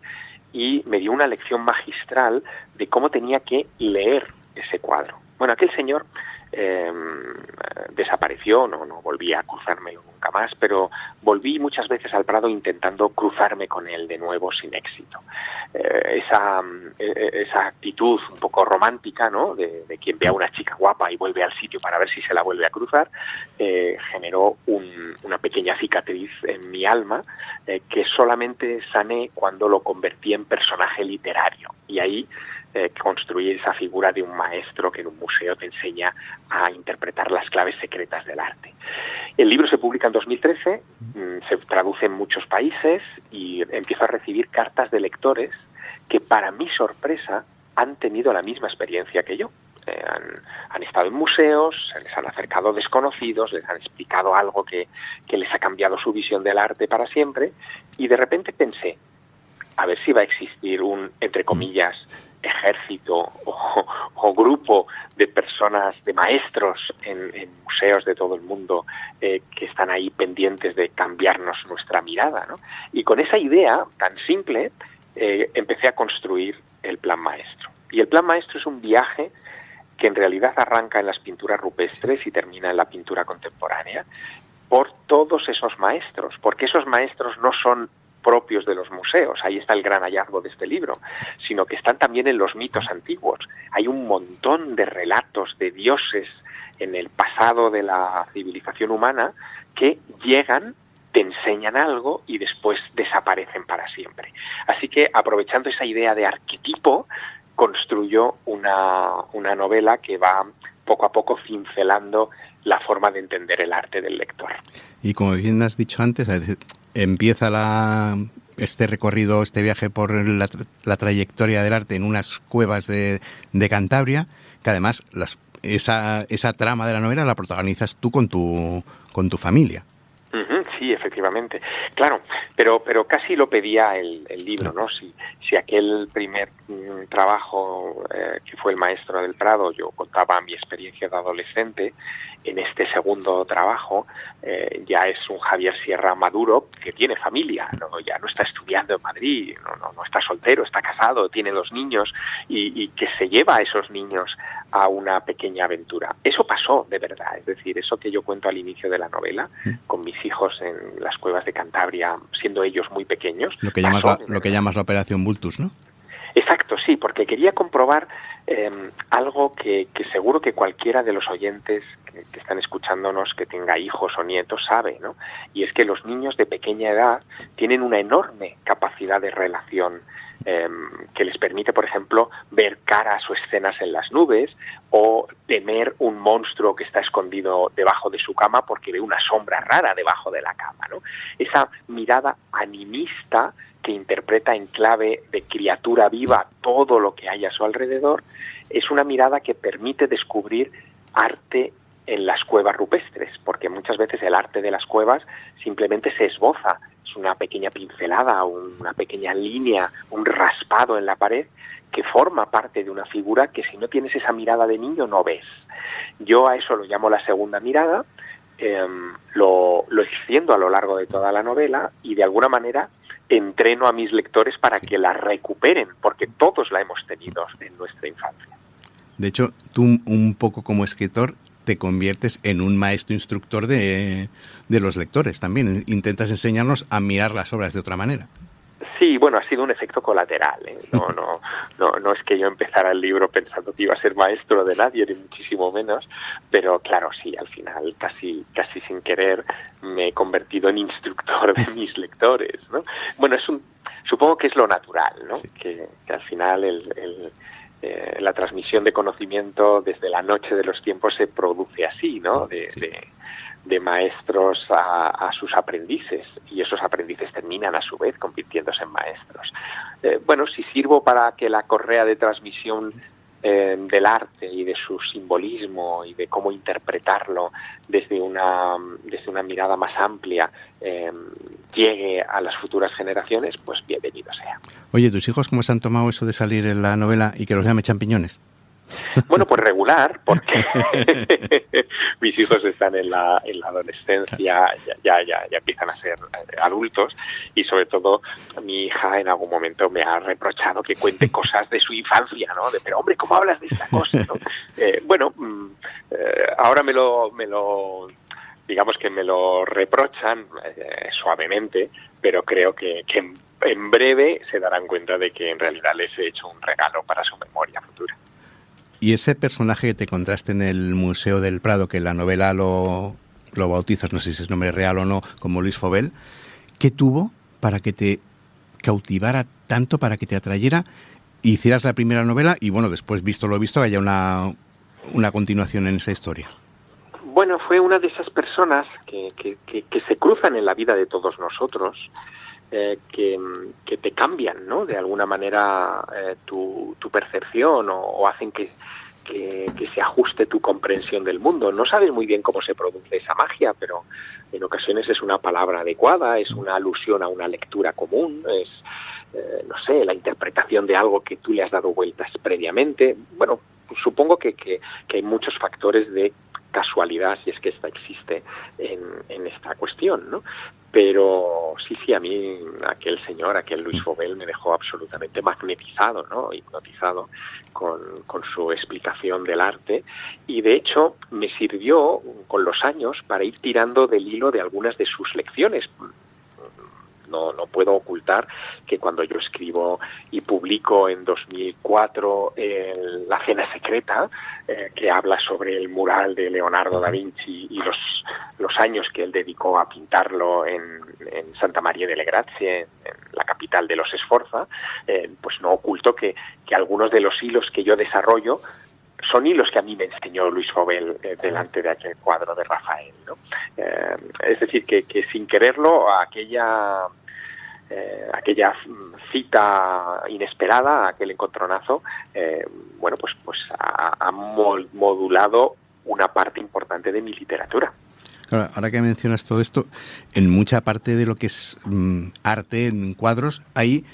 y me dio una lección magistral de cómo tenía que leer ese cuadro. Bueno, aquel señor desapareció, no volví a cruzármelo nunca nunca más, pero volví muchas veces al Prado intentando cruzarme con él de nuevo sin éxito. Esa actitud un poco romántica, ¿no?, de quien ve a una chica guapa y vuelve al sitio para ver si se la vuelve a cruzar, generó una pequeña cicatriz en mi alma que solamente sané cuando lo convertí en personaje literario. Y ahí construir esa figura de un maestro que en un museo te enseña a interpretar las claves secretas del arte. El libro se publica en 2013, se traduce en muchos países y empiezo a recibir cartas de lectores que, para mi sorpresa, han tenido la misma experiencia que yo. Han estado en museos, se les han acercado desconocidos, les han explicado algo que les ha cambiado su visión del arte para siempre, y de repente pensé, a ver si va a existir un, entre comillas, ejército o grupo de personas, de maestros en museos de todo el mundo que están ahí pendientes de cambiarnos nuestra mirada, ¿no? Y con esa idea tan simple empecé a construir el Plan Maestro. Y el Plan Maestro es un viaje que en realidad arranca en las pinturas rupestres y termina en la pintura contemporánea, por todos esos maestros, porque esos maestros no son propios de los museos, ahí está el gran hallazgo de este libro, sino que están también en los mitos antiguos. Hay un montón de relatos de dioses en el pasado de la civilización humana que llegan, te enseñan algo y después desaparecen para siempre. Así que, aprovechando esa idea de arquetipo, construyó una novela que va poco a poco cincelando la forma de entender el arte del lector. Y como bien has dicho antes, empieza este recorrido, este viaje por la trayectoria del arte en unas cuevas de Cantabria, que además esa trama de la novela la protagonizas tú con tu familia. Sí, efectivamente. Claro, pero casi lo pedía el libro, ¿no? Si aquel primer trabajo que fue El Maestro del Prado, yo contaba mi experiencia de adolescente, en este segundo trabajo ya es un Javier Sierra maduro que tiene familia, ¿no? Ya no está estudiando en Madrid, no está soltero, está casado, tiene 2 niños y que se lleva a esos niños a una pequeña aventura. Eso pasó de verdad, es decir, eso que yo cuento al inicio de la novela, con mis hijos en las cuevas de Cantabria, siendo ellos muy pequeños. Lo que llamas la Operación Vultus, ¿no? Exacto, sí, porque quería comprobar algo que seguro que cualquiera de los oyentes que están escuchándonos, que tenga hijos o nietos, sabe, ¿no? Y es que los niños de pequeña edad tienen una enorme capacidad de relación que les permite, por ejemplo, ver caras o escenas en las nubes o temer un monstruo que está escondido debajo de su cama porque ve una sombra rara debajo de la cama, ¿no? Esa mirada animista que interpreta en clave de criatura viva todo lo que hay a su alrededor, es una mirada que permite descubrir arte en las cuevas rupestres, porque muchas veces el arte de las cuevas simplemente se esboza, es una pequeña pincelada, una pequeña línea, un raspado en la pared que forma parte de una figura que si no tienes esa mirada de niño no ves. Yo a eso lo llamo la segunda mirada, lo extiendo a lo largo de toda la novela y de alguna manera entreno a mis lectores para que la recuperen, porque todos la hemos tenido en nuestra infancia. De hecho, tú un poco como escritor te conviertes en un maestro instructor de los lectores también. Intentas enseñarnos a mirar las obras de otra manera. Sí, bueno, ha sido un efecto colateral, ¿eh? No es que yo empezara el libro pensando que iba a ser maestro de nadie, ni muchísimo menos, pero claro, sí, al final, casi sin querer, me he convertido en instructor de mis lectores, ¿no? Bueno, supongo que es lo natural, ¿no? Sí. Que al final la transmisión de conocimiento desde la noche de los tiempos se produce así, ¿no? De maestros a sus aprendices, y esos aprendices terminan a su vez convirtiéndose en maestros. Bueno, si sirvo para que la correa de transmisión del arte y de su simbolismo y de cómo interpretarlo desde una mirada más amplia llegue a las futuras generaciones, pues bienvenido sea. Oye, ¿tus hijos cómo se han tomado eso de salir en la novela y que los llame champiñones? Bueno, pues regular, porque mis hijos están en la adolescencia, ya empiezan a ser adultos, y sobre todo mi hija en algún momento me ha reprochado que cuente cosas de su infancia, ¿no? Pero hombre, ¿cómo hablas de esta cosa, no? Ahora me lo digamos que me lo reprochan suavemente, pero creo que en breve se darán cuenta de que en realidad les he hecho un regalo para su memoria futura. Y ese personaje que te encontraste en el Museo del Prado, que en la novela lo bautizas, no sé si es nombre real o no, como Luis Fobel, ¿qué tuvo para que te cautivara tanto, para que te atrayera, hicieras la primera novela y, bueno, después, visto lo visto, haya una continuación en esa historia? Bueno, fue una de esas personas que se cruzan en la vida de todos nosotros, que te cambian, ¿no? De alguna manera tu percepción o hacen que se ajuste tu comprensión del mundo. No sabes muy bien cómo se produce esa magia, pero en ocasiones es una palabra adecuada, es una alusión a una lectura común, es, no sé, la interpretación de algo que tú le has dado vueltas previamente. Bueno, supongo que hay muchos factores de casualidad, si es que esta existe en esta cuestión, ¿no? Pero sí, a mí aquel Luis Fobel, me dejó absolutamente magnetizado, ¿no? Hipnotizado con su explicación del arte, y de hecho me sirvió con los años para ir tirando del hilo de algunas de sus lecciones. No puedo ocultar que cuando yo escribo y publico en 2004 La cena secreta, que habla sobre el mural de Leonardo da Vinci y los años que él dedicó a pintarlo en Santa Maria delle Grazie, en la capital de los Sforza, pues no oculto que algunos de los hilos que yo desarrollo son hilos que a mí me enseñó Luis Fobel delante de aquel cuadro de Rafael, ¿no? Es decir, que sin quererlo, aquella cita inesperada, aquel encontronazo, bueno, pues ha modulado una parte importante de mi literatura. Claro, ahora que mencionas todo esto, en mucha parte de lo que es arte, en cuadros, hay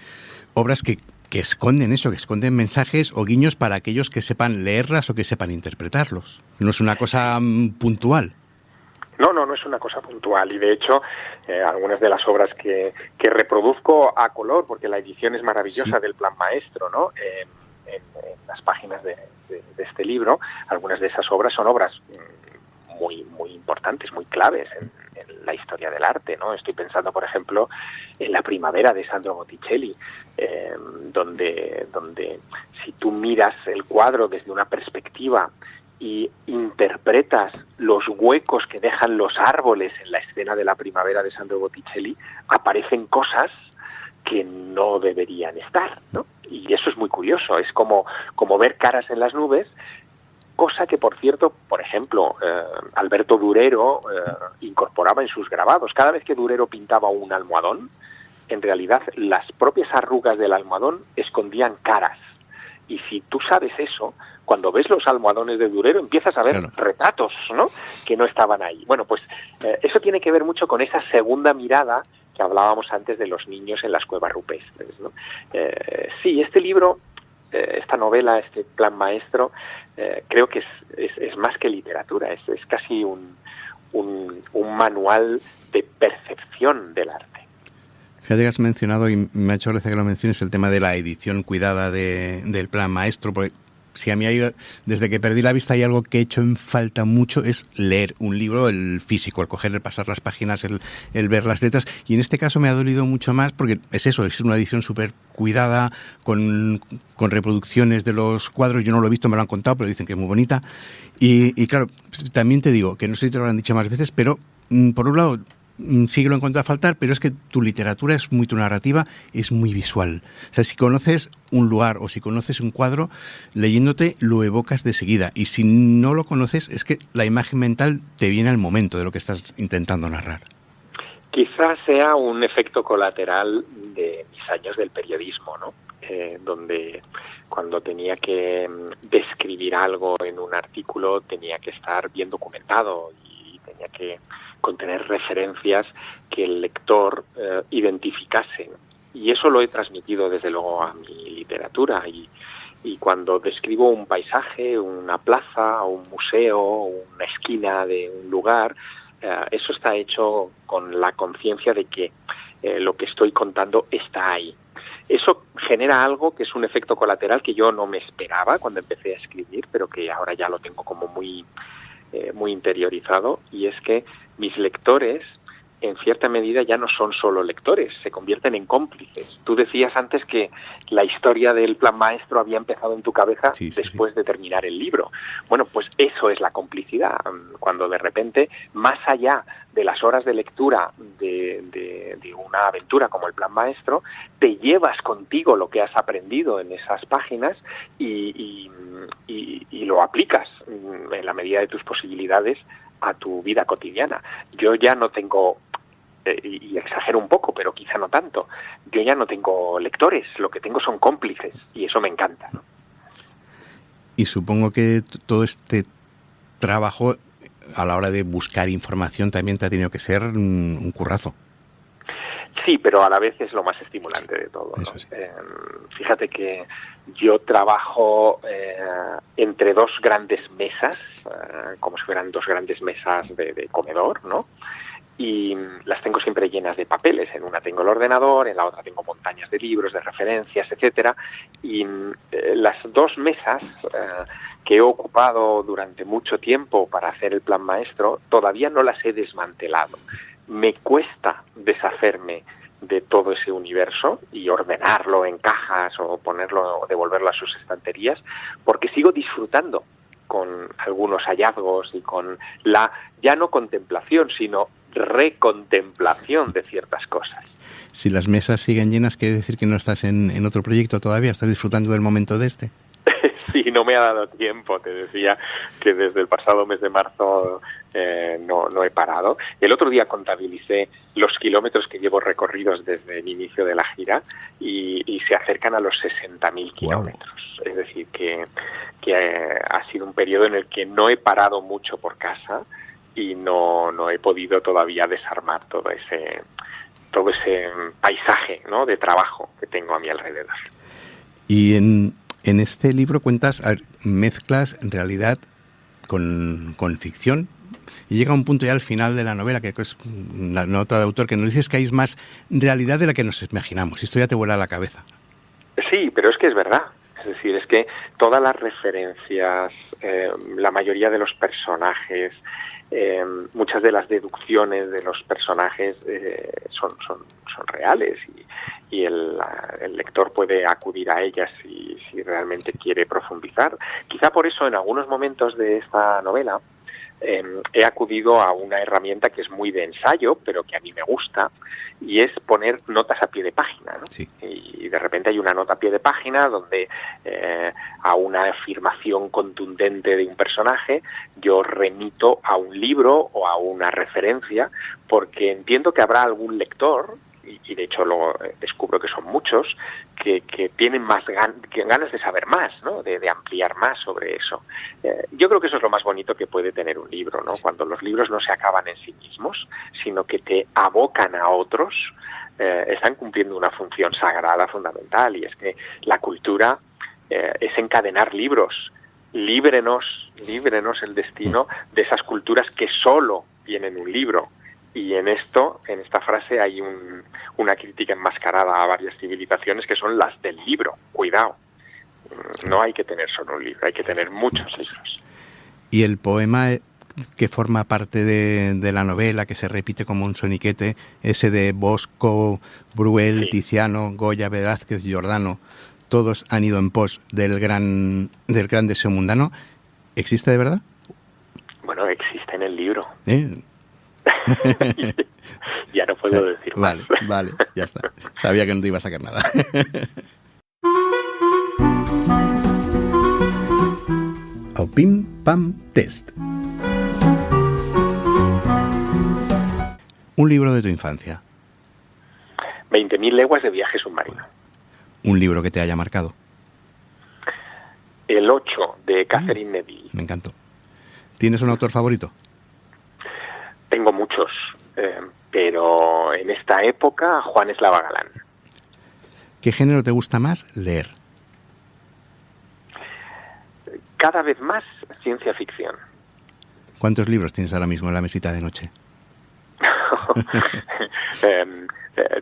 obras que esconden eso, que esconden mensajes o guiños para aquellos que sepan leerlas o que sepan interpretarlos. No es una cosa puntual. No es una cosa puntual, y de hecho algunas de las obras que reproduzco a color, porque la edición es maravillosa, sí, del Plan Maestro, ¿no? En las páginas de este libro, algunas de esas obras son obras muy importantes, muy claves en la historia del arte, ¿no? Estoy pensando, por ejemplo, en La primavera de Sandro Botticelli, donde si tú miras el cuadro desde una perspectiva y interpretas los huecos que dejan los árboles en la escena de La primavera de Sandro Botticelli, aparecen cosas que no deberían estar, ¿no? Y eso es muy curioso, es como ver caras en las nubes, cosa que, por cierto, por ejemplo, Alberto Durero incorporaba en sus grabados. Cada vez que Durero pintaba un almohadón, en realidad las propias arrugas del almohadón escondían caras. Y si tú sabes eso, cuando ves los almohadones de Durero empiezas a ver, claro, retratos, ¿no?, que no estaban ahí. Bueno, pues eso tiene que ver mucho con esa segunda mirada que hablábamos antes de los niños en las cuevas rupestres, ¿no? Sí, este libro, esta novela, este Plan Maestro, creo que es más que literatura, es casi un manual de percepción del arte. Fíjate que has mencionado, y me ha hecho gracia que lo menciones, el tema de la edición cuidada del Plan Maestro, porque si a mí desde que perdí la vista hay algo que he hecho en falta mucho, es leer un libro, el físico, el coger, el pasar las páginas, el ver las letras, y en este caso me ha dolido mucho más porque es eso, es una edición súper cuidada, con reproducciones de los cuadros. Yo no lo he visto, me lo han contado, pero dicen que es muy bonita, y claro, también te digo, que no sé si te lo habrán dicho más veces, pero por un lado sí que lo encuentro a faltar, pero es que tu literatura es muy, tu narrativa es muy visual. O sea, si conoces un lugar o si conoces un cuadro, leyéndote lo evocas de seguida. Y si no lo conoces, es que la imagen mental te viene al momento de lo que estás intentando narrar. Quizás sea un efecto colateral de mis años del periodismo, ¿no? Donde cuando tenía que describir algo en un artículo tenía que estar bien documentado y tenía que contener referencias que el lector identificase. Y eso lo he transmitido desde luego a mi literatura. Y cuando describo un paisaje, una plaza, un museo, una esquina de un lugar, eso está hecho con la conciencia de que lo que estoy contando está ahí. Eso genera algo que es un efecto colateral que yo no me esperaba cuando empecé a escribir, pero que ahora ya lo tengo como muy muy interiorizado, y es que mis lectores en cierta medida ya no son solo lectores, se convierten en cómplices. Tú decías antes que la historia del plan maestro había empezado en tu cabeza después de terminar el libro. Bueno, pues eso es la complicidad, cuando de repente, más allá de las horas de lectura de una aventura como el plan maestro, te llevas contigo lo que has aprendido en esas páginas y lo aplicas en la medida de tus posibilidades a tu vida cotidiana. Yo ya no tengo, y exagero un poco, pero quizá no tanto, yo ya no tengo lectores, lo que tengo son cómplices, y eso me encanta, ¿no? Y supongo que todo este trabajo a la hora de buscar información también te ha tenido que ser un currazo. Sí, pero a la vez es lo más estimulante de todo, ¿no? Sí. Fíjate que yo trabajo entre dos grandes mesas, como si fueran dos grandes mesas de comedor, ¿no? Y las tengo siempre llenas de papeles. En una tengo el ordenador, en la otra tengo montañas de libros, de referencias, etcétera. Y las dos mesas que he ocupado durante mucho tiempo para hacer el plan maestro, todavía no las he desmantelado. Me cuesta deshacerme de todo ese universo y ordenarlo en cajas o ponerlo o devolverlo a sus estanterías, porque sigo disfrutando con algunos hallazgos y con la, ya no contemplación, sino recontemplación de ciertas cosas. Si las mesas siguen llenas, ¿quiere decir que no estás en otro proyecto todavía? ¿Estás disfrutando del momento de este? Sí, no me ha dado tiempo. Te decía que desde el pasado mes de marzo no he parado. El otro día contabilicé los kilómetros que llevo recorridos desde el inicio de la gira y se acercan a los 60.000 kilómetros. Wow. Es decir, que ha sido un periodo en el que no he parado mucho por casa y no he podido todavía desarmar todo ese paisaje, ¿no?, de trabajo que tengo a mi alrededor. Y en este libro cuentas, mezclas realidad con ficción, y llega un punto ya al final de la novela, que es una nota de autor, que nos dices que hay más realidad de la que nos imaginamos. Esto ya te vuela a la cabeza. Sí, pero es que es verdad. Es decir, es que todas las referencias, la mayoría de los personajes, muchas de las deducciones de los personajes son reales y el lector puede acudir a ellas si realmente quiere profundizar. Quizá por eso en algunos momentos de esta novela he acudido a una herramienta que es muy de ensayo, pero que a mí me gusta, y es poner notas a pie de página, ¿no? Sí. Y de repente hay una nota a pie de página donde a una afirmación contundente de un personaje yo remito a un libro o a una referencia, porque entiendo que habrá algún lector, y de hecho lo descubro que son muchos, que tienen más ganas de saber más, ¿no?, de ampliar más sobre eso. Yo creo que eso es lo más bonito que puede tener un libro, ¿no?, cuando los libros no se acaban en sí mismos, sino que te abocan a otros. Están cumpliendo una función sagrada fundamental, y es que la cultura es encadenar libros. Líbrenos el destino de esas culturas que solo tienen un libro. Y en esta frase hay una crítica enmascarada a varias civilizaciones que son las del libro. Cuidado, no hay que tener solo un libro, hay que tener muchos libros. Y el poema que forma parte de la novela, que se repite como un soniquete, ese de Bosco, Bruel, sí, Tiziano, Goya, Velázquez, Giordano, todos han ido en pos del gran deseo mundano, ¿existe de verdad? Bueno, existe en el libro. Ya no puedo decir más. Vale, ya está. Sabía que no te iba a sacar nada. Au Pim Pam Test. Un libro de tu infancia. 20.000 leguas de viaje submarino. Un libro que te haya marcado. El 8 de Catherine Neville. Me encantó. ¿Tienes un autor favorito? Tengo muchos, pero en esta época Juan Eslava Galán. ¿Qué género te gusta más leer? Cada vez más ciencia ficción. ¿Cuántos libros tienes ahora mismo en la mesita de noche?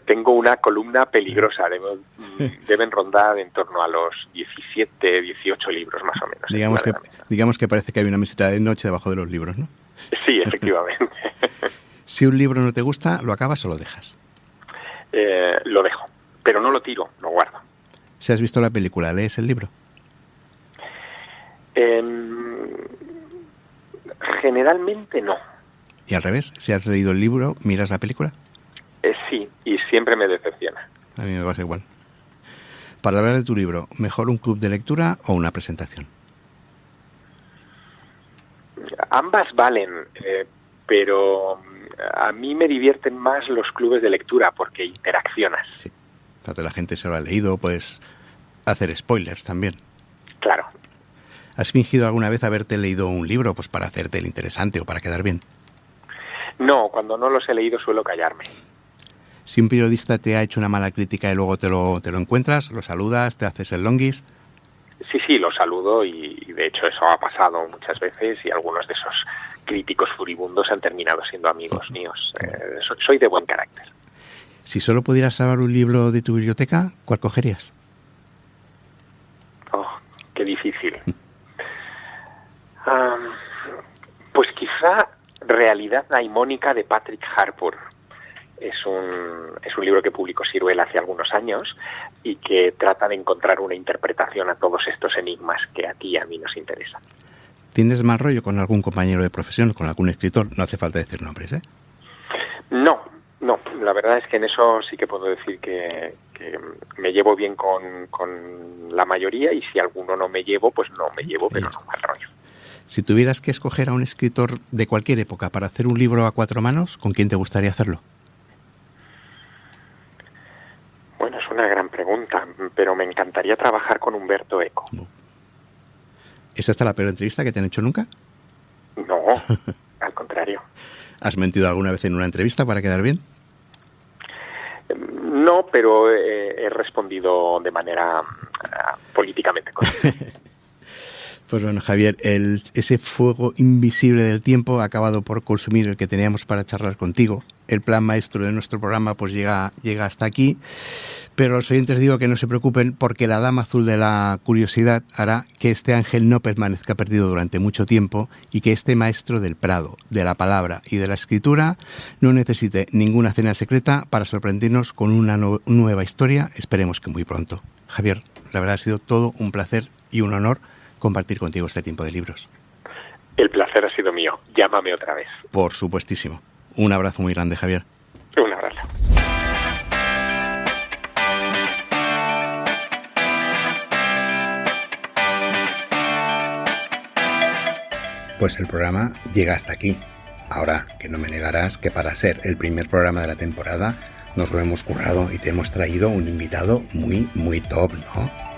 Tengo una columna peligrosa, deben rondar en torno a los 17, 18 libros más o menos. Digamos que parece que hay una mesita de noche debajo de los libros, ¿no? Sí, efectivamente. Si un libro no te gusta, ¿lo acabas o lo dejas? Lo dejo, pero no lo tiro, lo guardo. Si has visto la película, ¿lees el libro? Generalmente no. Y al revés, si has leído el libro, ¿miras la película? Sí, y siempre me decepciona. A mí me pasa igual. Para hablar de tu libro, ¿mejor un club de lectura o una presentación? Ambas valen, pero a mí me divierten más los clubes de lectura porque interaccionas. Sí, tanto la gente se lo ha leído, puedes hacer spoilers también. Claro. ¿Has fingido alguna vez haberte leído un libro pues para hacerte el interesante o para quedar bien? No, cuando no los he leído suelo callarme. Si un periodista te ha hecho una mala crítica y luego te lo encuentras, lo saludas, te haces el longuis. Sí, lo saludo y de hecho eso ha pasado muchas veces y algunos de esos críticos furibundos han terminado siendo amigos míos. Soy de buen carácter. Si solo pudieras salvar un libro de tu biblioteca, ¿cuál cogerías? Oh, qué difícil. Pues quizá Realidad Daimónica de Patrick Harpur. Es un libro que publicó Siruela hace algunos años y que trata de encontrar una interpretación a todos estos enigmas que a ti y a mí nos interesan. ¿Tienes mal rollo con algún compañero de profesión, con algún escritor? No hace falta decir nombres, ¿eh? No, la verdad es que en eso sí que puedo decir que me llevo bien con la mayoría y si alguno no me llevo, pues no me llevo, pero no mal rollo. Si tuvieras que escoger a un escritor de cualquier época para hacer un libro a 4 manos, ¿con quién te gustaría hacerlo? Bueno, es una gran pregunta, pero me encantaría trabajar con Umberto Eco. ¿Es esta la peor entrevista que te han hecho nunca? No, al contrario. ¿Has mentido alguna vez en una entrevista para quedar bien? No, pero he respondido de manera políticamente correcta. Pues bueno, Javier, ese fuego invisible del tiempo ha acabado por consumir el que teníamos para charlar contigo. El plan maestro de nuestro programa pues llega hasta aquí, pero a los oyentes digo que no se preocupen porque la dama azul de la curiosidad hará que este ángel no permanezca perdido durante mucho tiempo y que este maestro del prado, de la palabra y de la escritura no necesite ninguna cena secreta para sorprendernos con una nueva historia, esperemos que muy pronto. Javier, la verdad ha sido todo un placer y un honor compartir contigo este tiempo de libros. El placer ha sido mío. Llámame otra vez. Por supuestísimo. Un abrazo muy grande, Javier. Un abrazo. Pues el programa llega hasta aquí. Ahora, que no me negarás que para ser el primer programa de la temporada nos lo hemos currado y te hemos traído un invitado muy, muy top, ¿no?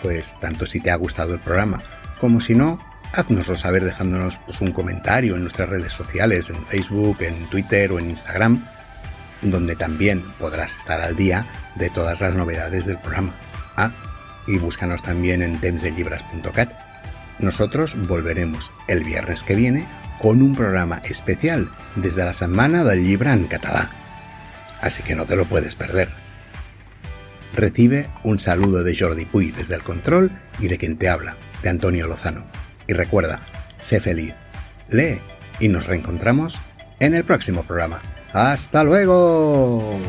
Pues tanto si te ha gustado el programa como si no, háznoslo saber dejándonos pues, un comentario en nuestras redes sociales, en Facebook, en Twitter o en Instagram, donde también podrás estar al día de todas las novedades del programa. Y búscanos también en tempsdelibras.cat. Nosotros volveremos el viernes que viene con un programa especial desde la Setmana del Llibre en català. Así que no te lo puedes perder. Recibe un saludo de Jordi Puy desde el control y de quien te habla, de Antonio Lozano. Y recuerda, sé feliz, lee y nos reencontramos en el próximo programa. ¡Hasta luego!